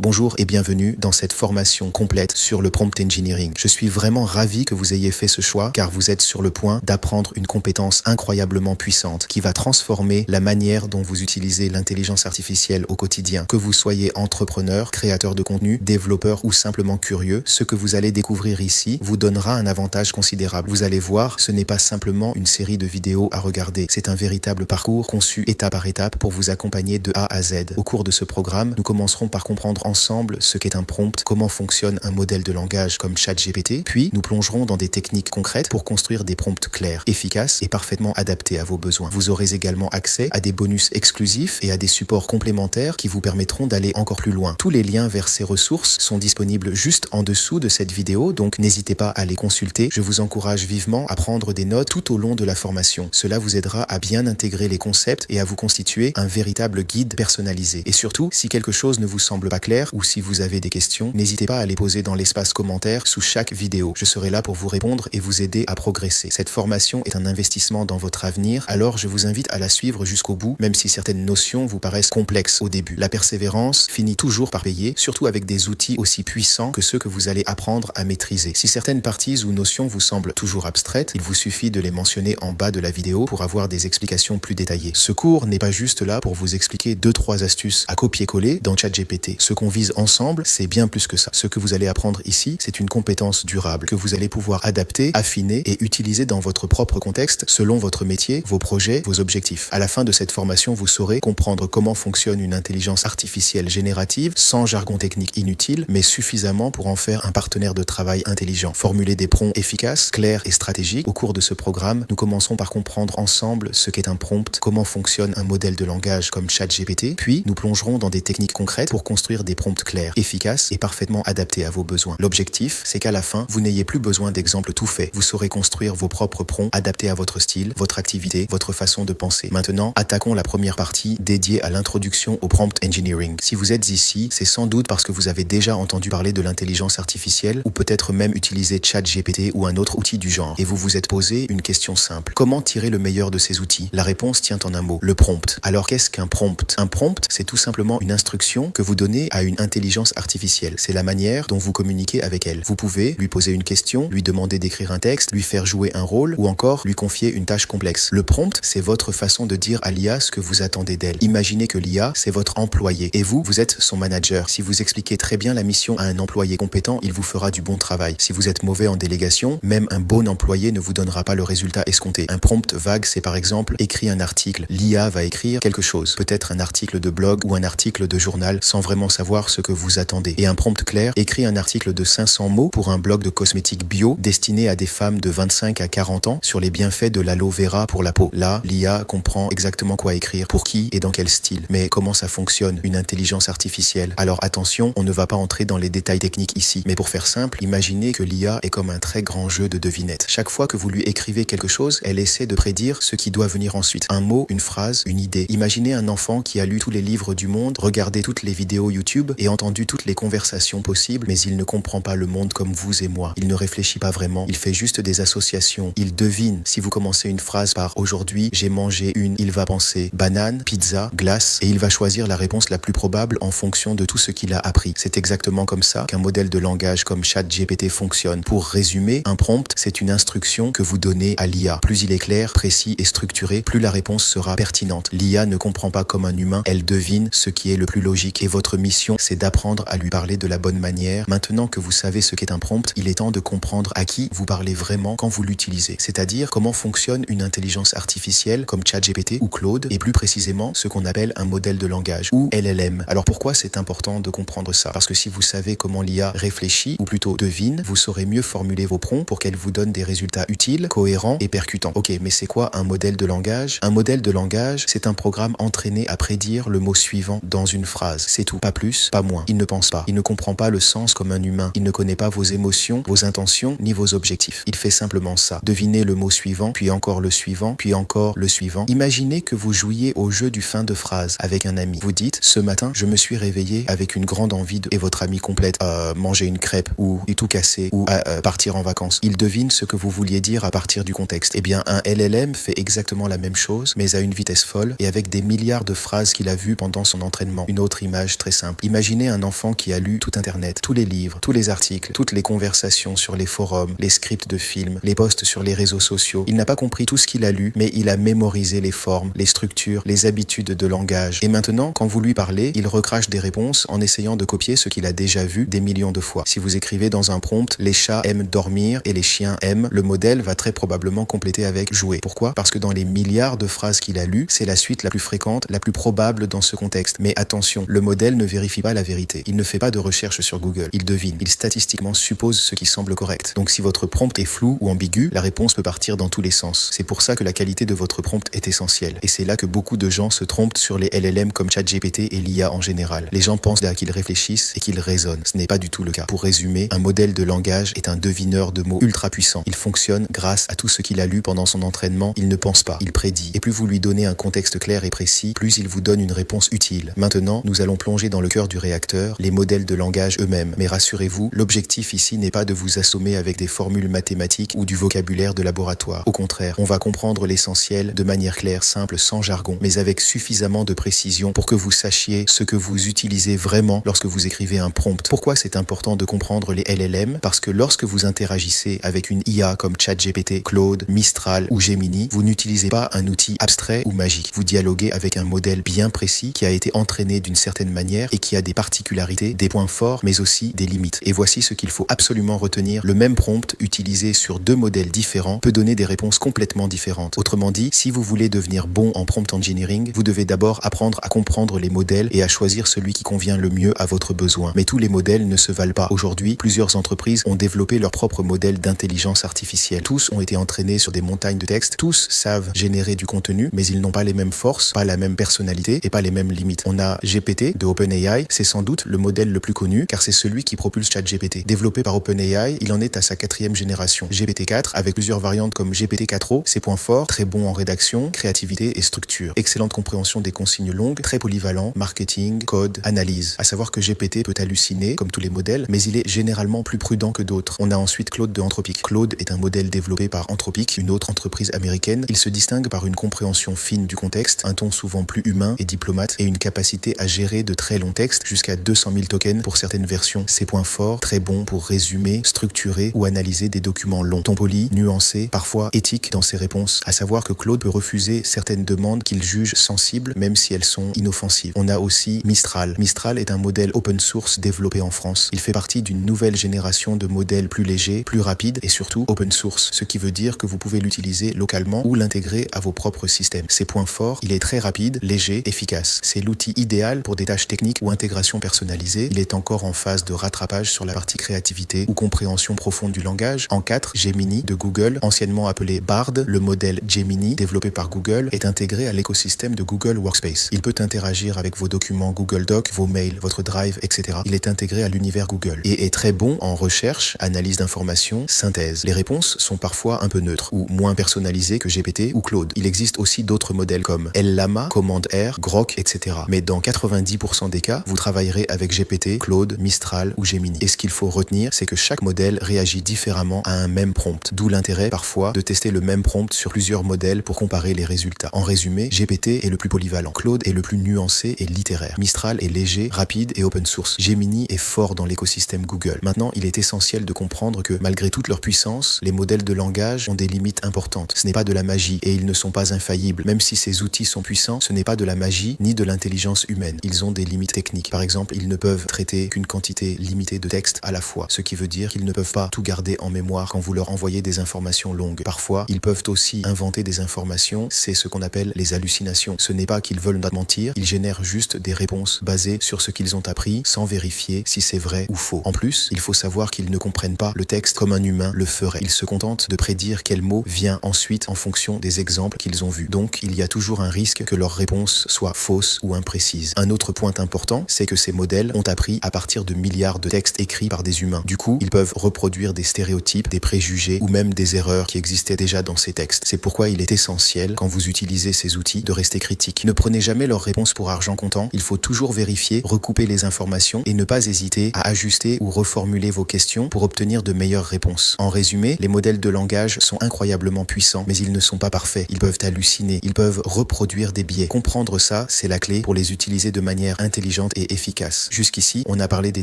Bonjour et bienvenue dans cette formation complète sur le prompt engineering. Je suis vraiment ravi que vous ayez fait ce choix car vous êtes sur le point d'apprendre une compétence incroyablement puissante qui va transformer la manière dont vous utilisez l'intelligence artificielle au quotidien. Que vous soyez entrepreneur, créateur de contenu, développeur ou simplement curieux, ce que vous allez découvrir ici vous donnera un avantage considérable. Vous allez voir, ce n'est pas simplement une série de vidéos à regarder. C'est un véritable parcours conçu étape par étape pour vous accompagner de A à Z. Au cours de ce programme, nous commencerons par comprendre ensemble ce qu'est un prompt, comment fonctionne un modèle de langage comme ChatGPT, puis nous plongerons dans des techniques concrètes pour construire des prompts clairs, efficaces et parfaitement adaptés à vos besoins. Vous aurez également accès à des bonus exclusifs et à des supports complémentaires qui vous permettront d'aller encore plus loin. Tous les liens vers ces ressources sont disponibles juste en dessous de cette vidéo, donc n'hésitez pas à les consulter. Je vous encourage vivement à prendre des notes tout au long de la formation. Cela vous aidera à bien intégrer les concepts et à vous constituer un véritable guide personnalisé. Et surtout, si quelque chose ne vous semble pas clair ou si vous avez des questions, n'hésitez pas à les poser dans l'espace commentaire sous chaque vidéo. Je serai là pour vous répondre et vous aider à progresser. Cette formation est un investissement dans votre avenir, alors je vous invite à la suivre jusqu'au bout, même si certaines notions vous paraissent complexes au début. La persévérance finit toujours par payer, surtout avec des outils aussi puissants que ceux que vous allez apprendre à maîtriser. Si certaines parties ou notions vous semblent toujours abstraites, il vous suffit de les mentionner en bas de la vidéo pour avoir des explications plus détaillées. Ce cours n'est pas juste là pour vous expliquer 2-3 astuces à copier-coller dans ChatGPT. Ce qu'on vise ensemble, c'est bien plus que ça. Ce que vous allez apprendre ici, c'est une compétence durable que vous allez pouvoir adapter, affiner et utiliser dans votre propre contexte selon votre métier, vos projets, vos objectifs. À la fin de cette formation, vous saurez comprendre comment fonctionne une intelligence artificielle générative sans jargon technique inutile, mais suffisamment pour en faire un partenaire de travail intelligent. Formuler des prompts efficaces, clairs et stratégiques. Au cours de ce programme, nous commençons par comprendre ensemble ce qu'est un prompt, comment fonctionne un modèle de langage comme ChatGPT, puis nous plongerons dans des techniques concrètes pour construire des prompts clairs, efficaces et parfaitement adaptés à vos besoins. L'objectif, c'est qu'à la fin, vous n'ayez plus besoin d'exemples tout faits. Vous saurez construire vos propres prompts adaptés à votre style, votre activité, votre façon de penser. Maintenant, attaquons la première partie dédiée à l'introduction au prompt engineering. Si vous êtes ici, c'est sans doute parce que vous avez déjà entendu parler de l'intelligence artificielle ou peut-être même utilisé ChatGPT ou un autre outil du genre et vous vous êtes posé une question simple. Comment tirer le meilleur de ces outils? La réponse tient en un mot, le prompt. Alors qu'est-ce qu'un prompt? Un prompt, c'est tout simplement une instruction que vous donnez à une intelligence artificielle. C'est la manière dont vous communiquez avec elle. Vous pouvez lui poser une question, lui demander d'écrire un texte, lui faire jouer un rôle ou encore lui confier une tâche complexe. Le prompt, c'est votre façon de dire à l'IA ce que vous attendez d'elle. Imaginez que l'IA, c'est votre employé et vous êtes son manager. Si vous expliquez très bien la mission à un employé compétent, il vous fera du bon travail. Si vous êtes mauvais en délégation, même un bon employé ne vous donnera pas le résultat escompté. Un prompt vague, c'est par exemple écris un article. L'IA va écrire quelque chose, peut-être un article de blog ou un article de journal sans vraiment savoir ce que vous attendez. Et un prompt clair, écrit un article de 500 mots pour un blog de cosmétiques bio destiné à des femmes de 25 à 40 ans sur les bienfaits de l'aloe vera pour la peau. Là, l'IA comprend exactement quoi écrire, pour qui et dans quel style. Mais comment ça fonctionne, une intelligence artificielle? Alors attention, on ne va pas entrer dans les détails techniques ici. Mais pour faire simple, imaginez que l'IA est comme un très grand jeu de devinettes. Chaque fois que vous lui écrivez quelque chose, elle essaie de prédire ce qui doit venir ensuite. Un mot, une phrase, une idée. Imaginez un enfant qui a lu tous les livres du monde, regardé toutes les vidéos YouTube et entendu toutes les conversations possibles, mais il ne comprend pas le monde comme vous et moi. Il ne réfléchit pas vraiment, il fait juste des associations. Il devine. Si vous commencez une phrase par aujourd'hui, j'ai mangé une, il va penser banane, pizza, glace, et il va choisir la réponse la plus probable en fonction de tout ce qu'il a appris. C'est exactement comme ça qu'un modèle de langage comme ChatGPT fonctionne. Pour résumer, un prompt, c'est une instruction que vous donnez à l'IA. Plus il est clair, précis et structuré, plus la réponse sera pertinente. L'IA ne comprend pas comme un humain, elle devine ce qui est le plus logique et votre mission, c'est d'apprendre à lui parler de la bonne manière. Maintenant que vous savez ce qu'est un prompt, il est temps de comprendre à qui vous parlez vraiment quand vous l'utilisez. C'est-à-dire comment fonctionne une intelligence artificielle comme ChatGPT ou Claude et plus précisément ce qu'on appelle un modèle de langage ou LLM. Alors pourquoi c'est important de comprendre ça? Parce que si vous savez comment l'IA réfléchit ou plutôt devine, vous saurez mieux formuler vos prompts pour qu'elle vous donne des résultats utiles, cohérents et percutants. Ok, mais c'est quoi un modèle de langage? Un modèle de langage, c'est un programme entraîné à prédire le mot suivant dans une phrase. C'est tout, pas plus, pas moins. Il ne pense pas, il ne comprend pas le sens comme un humain, il ne connaît pas vos émotions, vos intentions, ni vos objectifs. Il fait simplement ça. Devinez le mot suivant, puis encore le suivant, puis encore le suivant. Imaginez que vous jouiez au jeu du fin de phrase avec un ami. Vous dites, ce matin, je me suis réveillé avec une grande envie de... Et votre ami complète, manger une crêpe, ou tout casser, ou partir en vacances. Il devine ce que vous vouliez dire à partir du contexte. Eh bien, un LLM fait exactement la même chose, mais à une vitesse folle et avec des milliards de phrases qu'il a vues pendant son entraînement. Une autre image très simple. Imaginez un enfant qui a lu tout Internet, tous les livres, tous les articles, toutes les conversations sur les forums, les scripts de films, les posts sur les réseaux sociaux. Il n'a pas compris tout ce qu'il a lu, mais il a mémorisé les formes, les structures, les habitudes de langage. Et maintenant, quand vous lui parlez, il recrache des réponses en essayant de copier ce qu'il a déjà vu des millions de fois. Si vous écrivez dans un prompt « Les chats aiment dormir et les chiens aiment », le modèle va très probablement compléter avec « jouer ». Pourquoi? Parce que dans les milliards de phrases qu'il a lues, c'est la suite la plus fréquente, la plus probable dans ce contexte. Mais attention, le modèle ne vérifie pas la vérité. Il ne fait pas de recherche sur Google. Il devine. Il statistiquement suppose ce qui semble correct. Donc si votre prompt est flou ou ambigu, la réponse peut partir dans tous les sens. C'est pour ça que la qualité de votre prompt est essentielle. Et c'est là que beaucoup de gens se trompent sur les LLM comme ChatGPT et l'IA en général. Les gens pensent qu'ils réfléchissent et qu'ils raisonnent. Ce n'est pas du tout le cas. Pour résumer, un modèle de langage est un devineur de mots ultra puissant. Il fonctionne grâce à tout ce qu'il a lu pendant son entraînement. Il ne pense pas, il prédit. Et plus vous lui donnez un contexte clair et précis, plus il vous donne une réponse utile. Maintenant, nous allons plonger dans le cœur du réacteur, les modèles de langage eux-mêmes. Mais rassurez-vous, l'objectif ici n'est pas de vous assommer avec des formules mathématiques ou du vocabulaire de laboratoire. Au contraire, on va comprendre l'essentiel de manière claire, simple, sans jargon, mais avec suffisamment de précision pour que vous sachiez ce que vous utilisez vraiment lorsque vous écrivez un prompt. Pourquoi c'est important de comprendre les LLM? Parce que lorsque vous interagissez avec une IA comme ChatGPT, Claude, Mistral ou Gemini, vous n'utilisez pas un outil abstrait ou magique. Vous dialoguez avec un modèle bien précis qui a été entraîné d'une certaine manière et qui a des particularités, des points forts, mais aussi des limites. Et voici ce qu'il faut absolument retenir. Le même prompt utilisé sur deux modèles différents peut donner des réponses complètement différentes. Autrement dit, si vous voulez devenir bon en prompt engineering, vous devez d'abord apprendre à comprendre les modèles et à choisir celui qui convient le mieux à votre besoin. Mais tous les modèles ne se valent pas. Aujourd'hui, plusieurs entreprises ont développé leur propre modèle d'intelligence artificielle. Tous ont été entraînés sur des montagnes de textes. Tous savent générer du contenu, mais ils n'ont pas les mêmes forces, pas la même personnalité et pas les mêmes limites. On a GPT de OpenAI, c'est sans doute le modèle le plus connu car c'est celui qui propulse ChatGPT. Développé par OpenAI, il en est à sa 4e génération. GPT-4 avec plusieurs variantes comme GPT-4o, ses points forts, très bon en rédaction, créativité et structure. Excellente compréhension des consignes longues, très polyvalent, marketing, code, analyse. À savoir que GPT peut halluciner, comme tous les modèles, mais il est généralement plus prudent que d'autres. On a ensuite Claude de Anthropic. Claude est un modèle développé par Anthropic, une autre entreprise américaine. Il se distingue par une compréhension fine du contexte, un ton souvent plus humain et diplomate, et une capacité à gérer de très longs textes, jusqu'à 200 000 tokens pour certaines versions. Ses points forts, très bons pour résumer, structurer ou analyser des documents longs. Ton poli, nuancé, parfois éthique dans ses réponses. À savoir que Claude peut refuser certaines demandes qu'il juge sensibles, même si elles sont inoffensives. On a aussi Mistral. Mistral est un modèle open source développé en France. Il fait partie d'une nouvelle génération de modèles plus légers, plus rapides et surtout open source, ce qui veut dire que vous pouvez l'utiliser localement ou l'intégrer à vos propres systèmes. Ses points forts, il est très rapide, léger, efficace. C'est l'outil idéal pour des tâches techniques ou intégration personnalisée. Il est encore en phase de rattrapage sur la partie créativité ou compréhension profonde du langage. En 4, Gemini de Google, anciennement appelé Bard, le modèle Gemini développé par Google, est intégré à l'écosystème de Google Workspace. Il peut interagir avec vos documents Google Docs, vos mails, votre Drive, etc. Il est intégré à l'univers Google et est très bon en recherche, analyse d'informations, synthèse. Les réponses sont parfois un peu neutres ou moins personnalisées que GPT ou Claude. Il existe aussi d'autres modèles comme LLama, Command R, Grok, etc. Mais dans 90% des cas, vous travaillerez avec GPT, Claude, Mistral ou Gemini. Et ce qu'il faut retenir, c'est que chaque modèle réagit différemment à un même prompt. D'où l'intérêt parfois de tester le même prompt sur plusieurs modèles pour comparer les résultats. En résumé, GPT est le plus polyvalent, Claude est le plus nuancé et littéraire, Mistral est léger, rapide et open source, Gemini est fort dans l'écosystème Google. Maintenant, il est essentiel de comprendre que malgré toute leur puissance, les modèles de langage ont des limites importantes. Ce n'est pas de la magie et ils ne sont pas infaillibles. Même si ces outils sont puissants, ce n'est pas de la magie ni de l'intelligence humaine. Ils ont des limites techniques. Par exemple, ils ne peuvent traiter qu'une quantité limitée de texte à la fois, ce qui veut dire qu'ils ne peuvent pas tout garder en mémoire quand vous leur envoyez des informations longues. Parfois, ils peuvent aussi inventer des informations, c'est ce qu'on appelle les hallucinations. Ce n'est pas qu'ils veulent mentir, ils génèrent juste des réponses basées sur ce qu'ils ont appris sans vérifier si c'est vrai ou faux. En plus, il faut savoir qu'ils ne comprennent pas le texte comme un humain le ferait. Ils se contentent de prédire quel mot vient ensuite en fonction des exemples qu'ils ont vus. Donc, il y a toujours un risque que leur réponse soit fausse ou imprécise. Un autre point important, c'est que ces modèles ont appris à partir de milliards de textes écrits par des humains. Du coup, ils peuvent reproduire des stéréotypes, des préjugés ou même des erreurs qui existaient déjà dans ces textes. C'est pourquoi il est essentiel, quand vous utilisez ces outils, de rester critique. Ne prenez jamais leurs réponses pour argent comptant. Il faut toujours vérifier, recouper les informations et ne pas hésiter à ajuster ou reformuler vos questions pour obtenir de meilleures réponses. En résumé, les modèles de langage sont incroyablement puissants, mais ils ne sont pas parfaits. Ils peuvent halluciner, ils peuvent reproduire des biais. Comprendre ça, c'est la clé pour les utiliser de manière intelligente et efficace. Jusqu'ici, on a parlé des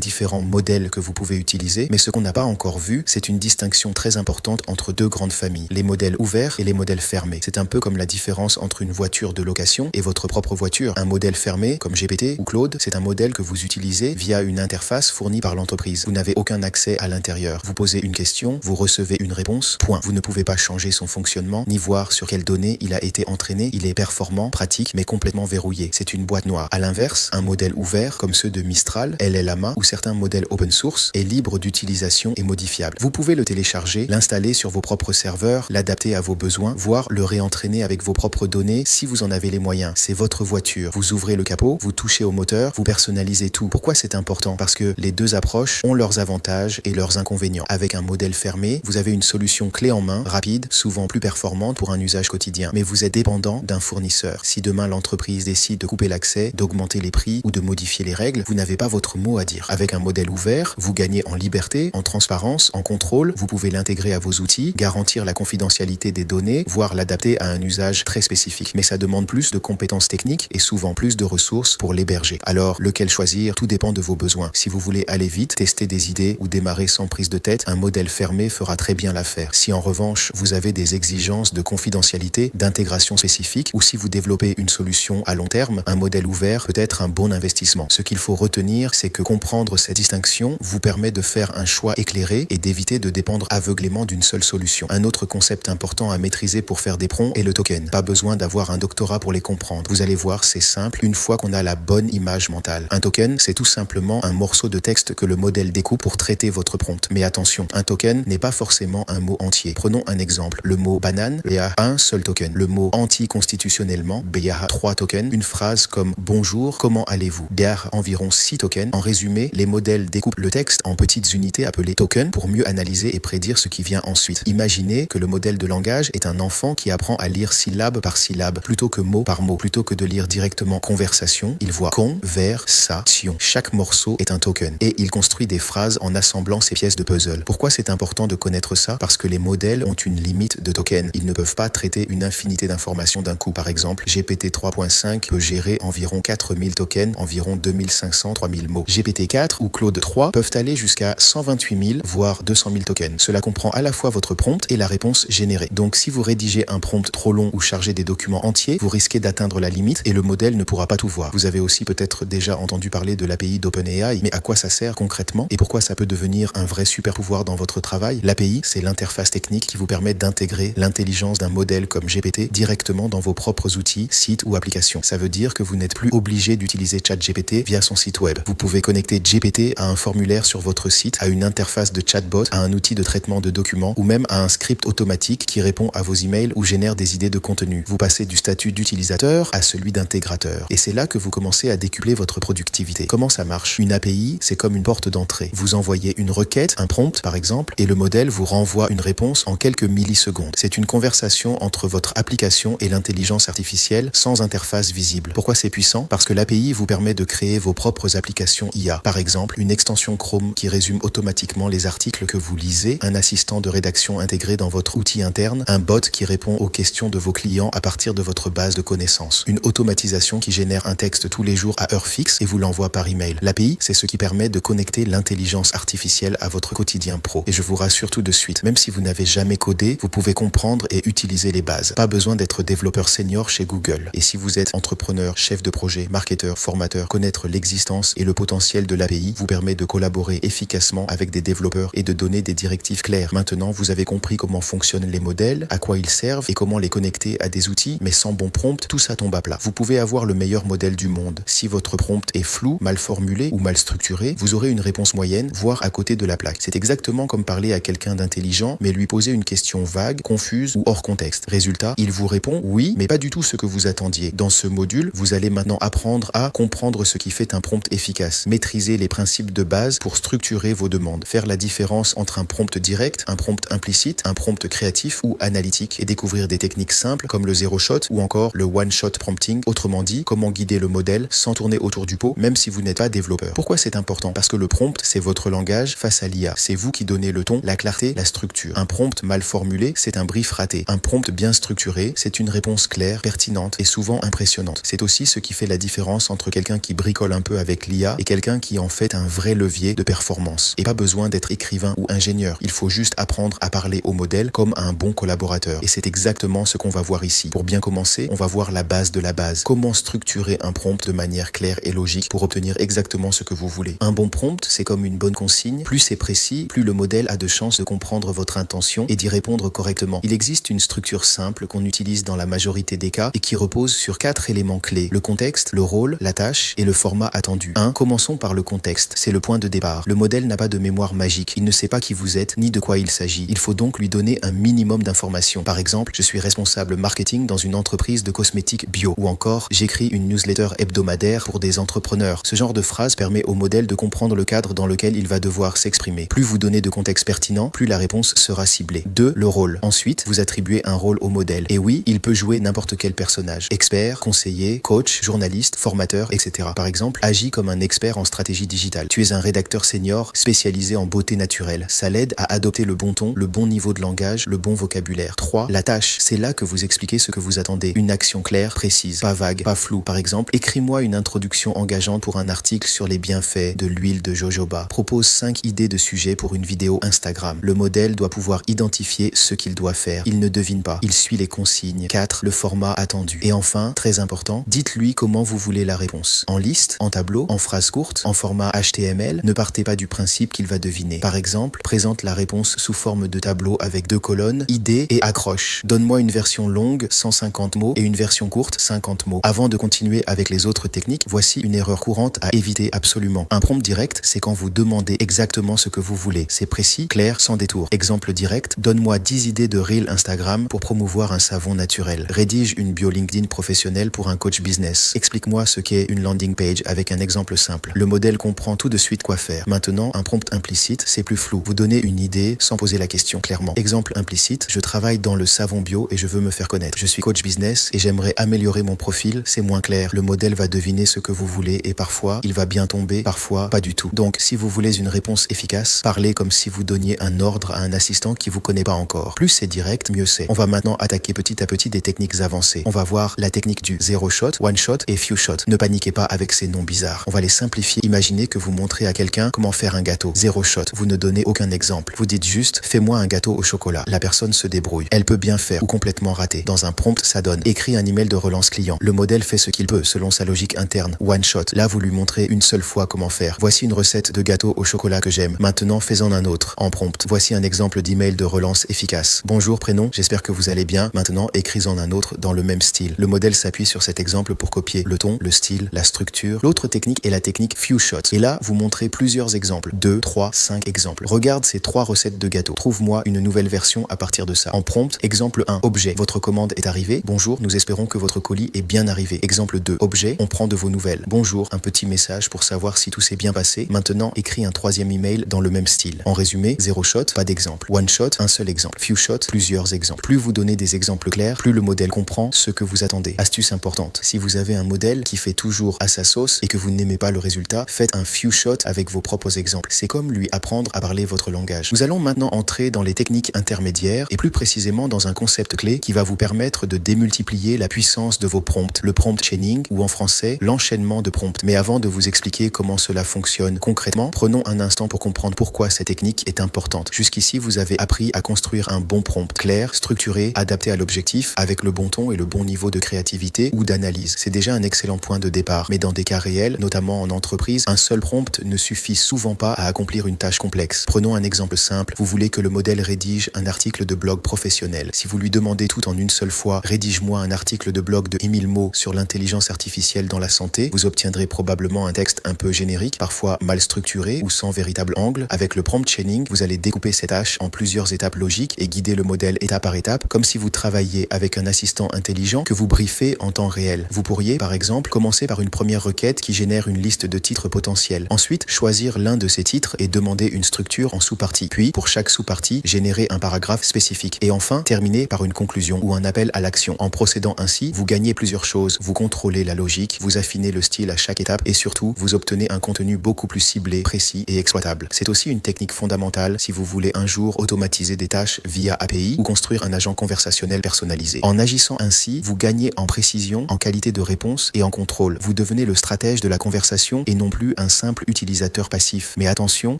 différents modèles que vous pouvez utiliser, mais ce qu'on n'a pas encore vu, c'est une distinction très importante entre deux grandes familles, les modèles ouverts et les modèles fermés. C'est un peu comme la différence entre une voiture de location et votre propre voiture. Un modèle fermé, comme GPT ou Claude, c'est un modèle que vous utilisez via une interface fournie par l'entreprise. Vous n'avez aucun accès à l'intérieur. Vous posez une question, vous recevez une réponse, point. Vous ne pouvez pas changer son fonctionnement, ni voir sur quelles données il a été entraîné. Il est performant, pratique, mais complètement verrouillé. C'est une boîte noire. À l'inverse, un modèle ouvert, comme ceux de Mistral, LLama ou certains modèles open source, est libre d'utilisation et modifiable. Vous pouvez le télécharger, l'installer sur vos propres serveurs, l'adapter à vos besoins, voire le réentraîner avec vos propres données si vous en avez les moyens. C'est votre voiture. Vous ouvrez le capot, vous touchez au moteur, vous personnalisez tout. Pourquoi c'est important? Parce que les deux approches ont leurs avantages et leurs inconvénients. Avec un modèle fermé, vous avez une solution clé en main, rapide, souvent plus performante pour un usage quotidien. Mais vous êtes dépendant d'un fournisseur. Si demain l'entreprise décide de couper l'accès, d'augmenter les prix ou de modifier les règles, vous n'avez pas votre mot à dire. Avec un modèle ouvert, vous gagnez en liberté, en transparence, en contrôle. Vous pouvez l'intégrer à vos outils, garantir la confidentialité des données, voire l'adapter à un usage très spécifique. Mais ça demande plus de compétences techniques et souvent plus de ressources pour l'héberger. Alors, lequel choisir? Tout dépend de vos besoins. Si vous voulez aller vite, tester des idées ou démarrer sans prise de tête, un modèle fermé fera très bien l'affaire. Si en revanche, vous avez des exigences de confidentialité, d'intégration spécifique, ou si vous développez une solution à long terme, un modèle ouvert peut être un bon investissement. Ce qu'il faut retenir, c'est que comprendre cette distinction vous permet de faire un choix éclairé et d'éviter de dépendre aveuglément d'une seule solution. Un autre concept important à maîtriser pour faire des prompts est le token. Pas besoin d'avoir un doctorat pour les comprendre. Vous allez voir, c'est simple une fois qu'on a la bonne image mentale. Un token, c'est tout simplement un morceau de texte que le modèle découpe pour traiter votre prompt. Mais attention, un token n'est pas forcément un mot entier. Prenons un exemple. Le mot banane, il y a un seul token. Le mot anticonstitutionnellement, il y a 3 tokens. Une phrase comme bonjour, comment allez-vous? Il y a environ 6 tokens. En résumé, les modèles découpent le texte en petites unités appelées tokens pour mieux analyser et prédire ce qui vient ensuite. Imaginez que le modèle de langage est un enfant qui apprend à lire syllabe par syllabe plutôt que mot par mot. Plutôt que de lire directement conversation, il voit conversation. Chaque morceau est un token et il construit des phrases en assemblant ces pièces de puzzle. Pourquoi c'est important de connaître ça? Parce que les modèles ont une limite de tokens. Ils ne peuvent pas traiter une infinité d'informations d'un coup. Par exemple, GPT 3.5 peut gérer environ 4000 tokens, environ 2500-3000 mots. GPT 4 ou Claude 3 peuvent aller jusqu'à 128 000, voire 200 000 tokens. Cela comprend à la fois votre prompt et la réponse générée. Donc si vous rédigez un prompt trop long ou chargez des documents entiers, vous risquez d'atteindre la limite et le modèle ne pourra pas tout voir. Vous avez aussi peut-être déjà entendu parler de l'API d'OpenAI, mais à quoi ça sert concrètement et pourquoi ça peut devenir un vrai super pouvoir dans votre travail? L'API, c'est l'interface technique qui vous permet d'intégrer l'intelligence d'un modèle comme GPT directement dans vos propres outils, sites ou applications. Ça veut dire que vous n'êtes plus obligé d'utiliser ChatGPT via son site web. Vous pouvez connecter GPT à un formulaire sur votre site, à une interface de chatbot, à un outil de traitement de documents ou même à un script automatique qui répond à vos emails ou génère des idées de contenu. Vous passez du statut d'utilisateur à celui d'intégrateur. Et c'est là que vous commencez à décupler votre productivité. Comment ça marche? Une API, c'est comme une porte d'entrée. Vous envoyez une requête, un prompt par exemple, et le modèle vous renvoie une réponse en quelques millisecondes. C'est une conversation entre votre application et l'intelligence artificielle sans interface visible. Pourquoi c'est puissant? Parce que l'API vous permet de créer vos propres applications IA. Par exemple, une extension Chrome qui résume automatiquement les articles que vous lisez, un assistant de rédaction intégré dans votre outil interne, un bot qui répond aux questions de vos clients à partir de votre base de connaissances, une automatisation qui génère un texte tous les jours à heure fixe et vous l'envoie par email. L'API, c'est ce qui permet de connecter l'intelligence artificielle à votre quotidien pro. Et je vous rassure tout de suite, même si vous n'avez jamais codé, vous pouvez comprendre et utiliser les bases. Pas besoin d'être développeur senior chez Google. Et si vous êtes entrepreneur, chef de projet, marketeur, formateur, connaître l'existence et le potentiel de l'API vous permet de collaborer efficacement avec des développeurs et de donner des directives claires. Maintenant, vous avez compris comment fonctionnent les modèles, à quoi ils servent et comment les connecter à des outils, mais sans bon prompt, tout ça tombe à plat. Vous pouvez avoir le meilleur modèle du monde. Si votre prompt est flou, mal formulé ou mal structuré, vous aurez une réponse moyenne, voire à côté de la plaque. C'est exactement comme parler à quelqu'un d'intelligent, mais lui poser une question vague, confuse ou hors contexte. Résultat, il vous répond oui, mais pas du tout ce que vous attendiez. Dans ce module, vous allez maintenant apprendre à comprendre ce qui fait un prompt efficace, maîtriser les principes de base pour structurer vos demandes, faire la différence entre un prompt direct, un prompt implicite, un prompt créatif ou analytique et découvrir des techniques simples comme le zero shot ou encore le one shot prompting, autrement dit, comment guider le modèle sans tourner autour du pot, même si vous n'êtes pas développeur. Pourquoi c'est important? Parce que le prompt, c'est votre langage face à l'IA. C'est vous qui donnez le ton, la clarté, la structure. Un prompt mal formulé, c'est un brief raté. Un prompt bien structuré, c'est une réponse claire, pertinente et souvent impressionnante. C'est aussi ce qui fait la différence entre quelqu'un qui brille bricole un peu avec l'IA est quelqu'un qui en fait un vrai levier de performance. Et pas besoin d'être écrivain ou ingénieur. Il faut juste apprendre à parler au modèle comme à un bon collaborateur. Et c'est exactement ce qu'on va voir ici. Pour bien commencer, on va voir la base de la base. Comment structurer un prompt de manière claire et logique pour obtenir exactement ce que vous voulez. Un bon prompt, c'est comme une bonne consigne. Plus c'est précis, plus le modèle a de chances de comprendre votre intention et d'y répondre correctement. Il existe une structure simple qu'on utilise dans la majorité des cas et qui repose sur 4 éléments clés. Le contexte, le rôle, la tâche et le format attendu. 1. Commençons par le contexte. C'est le point de départ. Le modèle n'a pas de mémoire magique. Il ne sait pas qui vous êtes ni de quoi il s'agit. Il faut donc lui donner un minimum d'informations. Par exemple, je suis responsable marketing dans une entreprise de cosmétiques bio. Ou encore, j'écris une newsletter hebdomadaire pour des entrepreneurs. Ce genre de phrase permet au modèle de comprendre le cadre dans lequel il va devoir s'exprimer. Plus vous donnez de contexte pertinent, plus la réponse sera ciblée. 2. Le rôle. Ensuite, vous attribuez un rôle au modèle. Et oui, il peut jouer n'importe quel personnage. Expert, conseiller, coach, journaliste, formateur, etc. Par exemple, agis comme un expert en stratégie digitale. Tu es un rédacteur senior spécialisé en beauté naturelle. Ça l'aide à adopter le bon ton, le bon niveau de langage, le bon vocabulaire. 3. La tâche. C'est là que vous expliquez ce que vous attendez. Une action claire, précise, pas vague, pas floue. Par exemple, écris-moi une introduction engageante pour un article sur les bienfaits de l'huile de jojoba. Propose 5 idées de sujets pour une vidéo Instagram. Le modèle doit pouvoir identifier ce qu'il doit faire. Il ne devine pas. Il suit les consignes. 4. Le format attendu. Et enfin, très important, dites-lui comment vous voulez la réponse. En liste, en tableau, en phrase courte, en format HTML. Ne partez pas du principe qu'il va deviner. Par exemple, présente la réponse sous forme de tableau avec 2 colonnes, idée et accroche. Donne-moi une version longue, 150 mots, et une version courte, 50 mots. Avant de continuer avec les autres techniques, voici une erreur courante à éviter absolument. Un prompt direct, c'est quand vous demandez exactement ce que vous voulez. C'est précis, clair, sans détour. Exemple direct, donne-moi 10 idées de Reel Instagram pour promouvoir un savon naturel. Rédige une bio LinkedIn professionnelle pour un coach business. Explique-moi ce qu'est une landing page avec un exemple simple. Le modèle comprend tout de suite quoi faire. Maintenant, un prompt implicite, c'est plus flou. Vous donnez une idée sans poser la question clairement. Exemple implicite, je travaille dans le savon bio et je veux me faire connaître. Je suis coach business et j'aimerais améliorer mon profil. C'est moins clair. Le modèle va deviner ce que vous voulez et parfois, il va bien tomber, parfois pas du tout. Donc, si vous voulez une réponse efficace, parlez comme si vous donniez un ordre à un assistant qui vous connaît pas encore. Plus c'est direct, mieux c'est. On va maintenant attaquer petit à petit des techniques avancées. On va voir la technique du zero shot, one shot et few shot. Ne paniquez pas avec ces noms bizarres. On va les simplifier. Imaginez que vous montrez à quelqu'un comment faire un gâteau. Zero shot. Vous ne donnez aucun exemple. Vous dites juste, fais-moi un gâteau au chocolat. La personne se débrouille. Elle peut bien faire ou complètement rater. Dans un prompt, ça donne. Écris un email de relance client. Le modèle fait ce qu'il peut selon sa logique interne. One shot. Là, vous lui montrez une seule fois comment faire. Voici une recette de gâteau au chocolat que j'aime. Maintenant, fais-en un autre. En prompt. Voici un exemple d'email de relance efficace. Bonjour, prénom. J'espère que vous allez bien. Maintenant, écris-en un autre dans le même style. Le modèle s'appuie sur cet exemple pour copier le ton, le style, la structure. L'autre technique est la technique few shot. Et là, vous montrez plusieurs exemples. 2, 3, 5 exemples. Regarde ces 3 recettes de gâteau. Trouve-moi une nouvelle version à partir de ça. En prompt, exemple 1. Objet. Votre commande est arrivée. Bonjour, nous espérons que votre colis est bien arrivé. Exemple 2. Objet. On prend de vos nouvelles. Bonjour, un petit message pour savoir si tout s'est bien passé. Maintenant, écris un 3e email dans le même style. En résumé, zero shot, pas d'exemple. One shot, un seul exemple. Few shot, plusieurs exemples. Plus vous donnez des exemples clairs, plus le modèle comprend ce que vous attendez. Astuce importante. Si vous avez un modèle qui fait toujours à sa sauce et que vous n'aimez pas le résultat, faites un few shot avec vos propres exemples. C'est comme lui apprendre à parler votre langage. Nous allons maintenant entrer dans les techniques intermédiaires et plus précisément dans un concept clé qui va vous permettre de démultiplier la puissance de vos prompts. Le prompt chaining ou en français, l'enchaînement de prompts. Mais avant de vous expliquer comment cela fonctionne concrètement, prenons un instant pour comprendre pourquoi cette technique est importante. Jusqu'ici, vous avez appris à construire un bon prompt clair, structuré, adapté à l'objectif, avec le bon ton et le bon niveau de créativité ou d'analyse. C'est déjà un excellent point de départ. Mais dans des cas réels, notamment en entreprise, un seul prompt ne suffit souvent pas à accomplir une tâche complexe. Prenons un exemple simple. Vous voulez que le modèle rédige un article de blog professionnel. Si vous lui demandez tout en une seule fois, rédige-moi un article de blog de 1000 mots sur l'intelligence artificielle dans la santé, vous obtiendrez probablement un texte un peu générique, parfois mal structuré ou sans véritable angle. Avec le prompt chaining, vous allez découper cette tâche en plusieurs étapes logiques et guider le modèle étape par étape, comme si vous travailliez avec un assistant intelligent que vous briefez en temps réel. Vous pourriez, par exemple, commencer par une première requête qui génère une liste de titres potentiels. Ensuite, choisir l'un de ces titres et demander une structure en sous-parties. Puis, pour chaque sous-partie, générer un paragraphe spécifique. Et enfin, terminer par une conclusion ou un appel à l'action. En procédant ainsi, vous gagnez plusieurs choses. Vous contrôlez la logique, vous affinez le style à chaque étape et surtout, vous obtenez un contenu beaucoup plus ciblé, précis et exploitable. C'est aussi une technique fondamentale si vous voulez un jour automatiser des tâches via API ou construire un agent conversationnel personnalisé. En agissant ainsi, vous gagnez en précision, en qualité de réponse et en contrôle. Vous devenez le stratège de la conversation et non plus un simple utilisateur passif. Mais attention,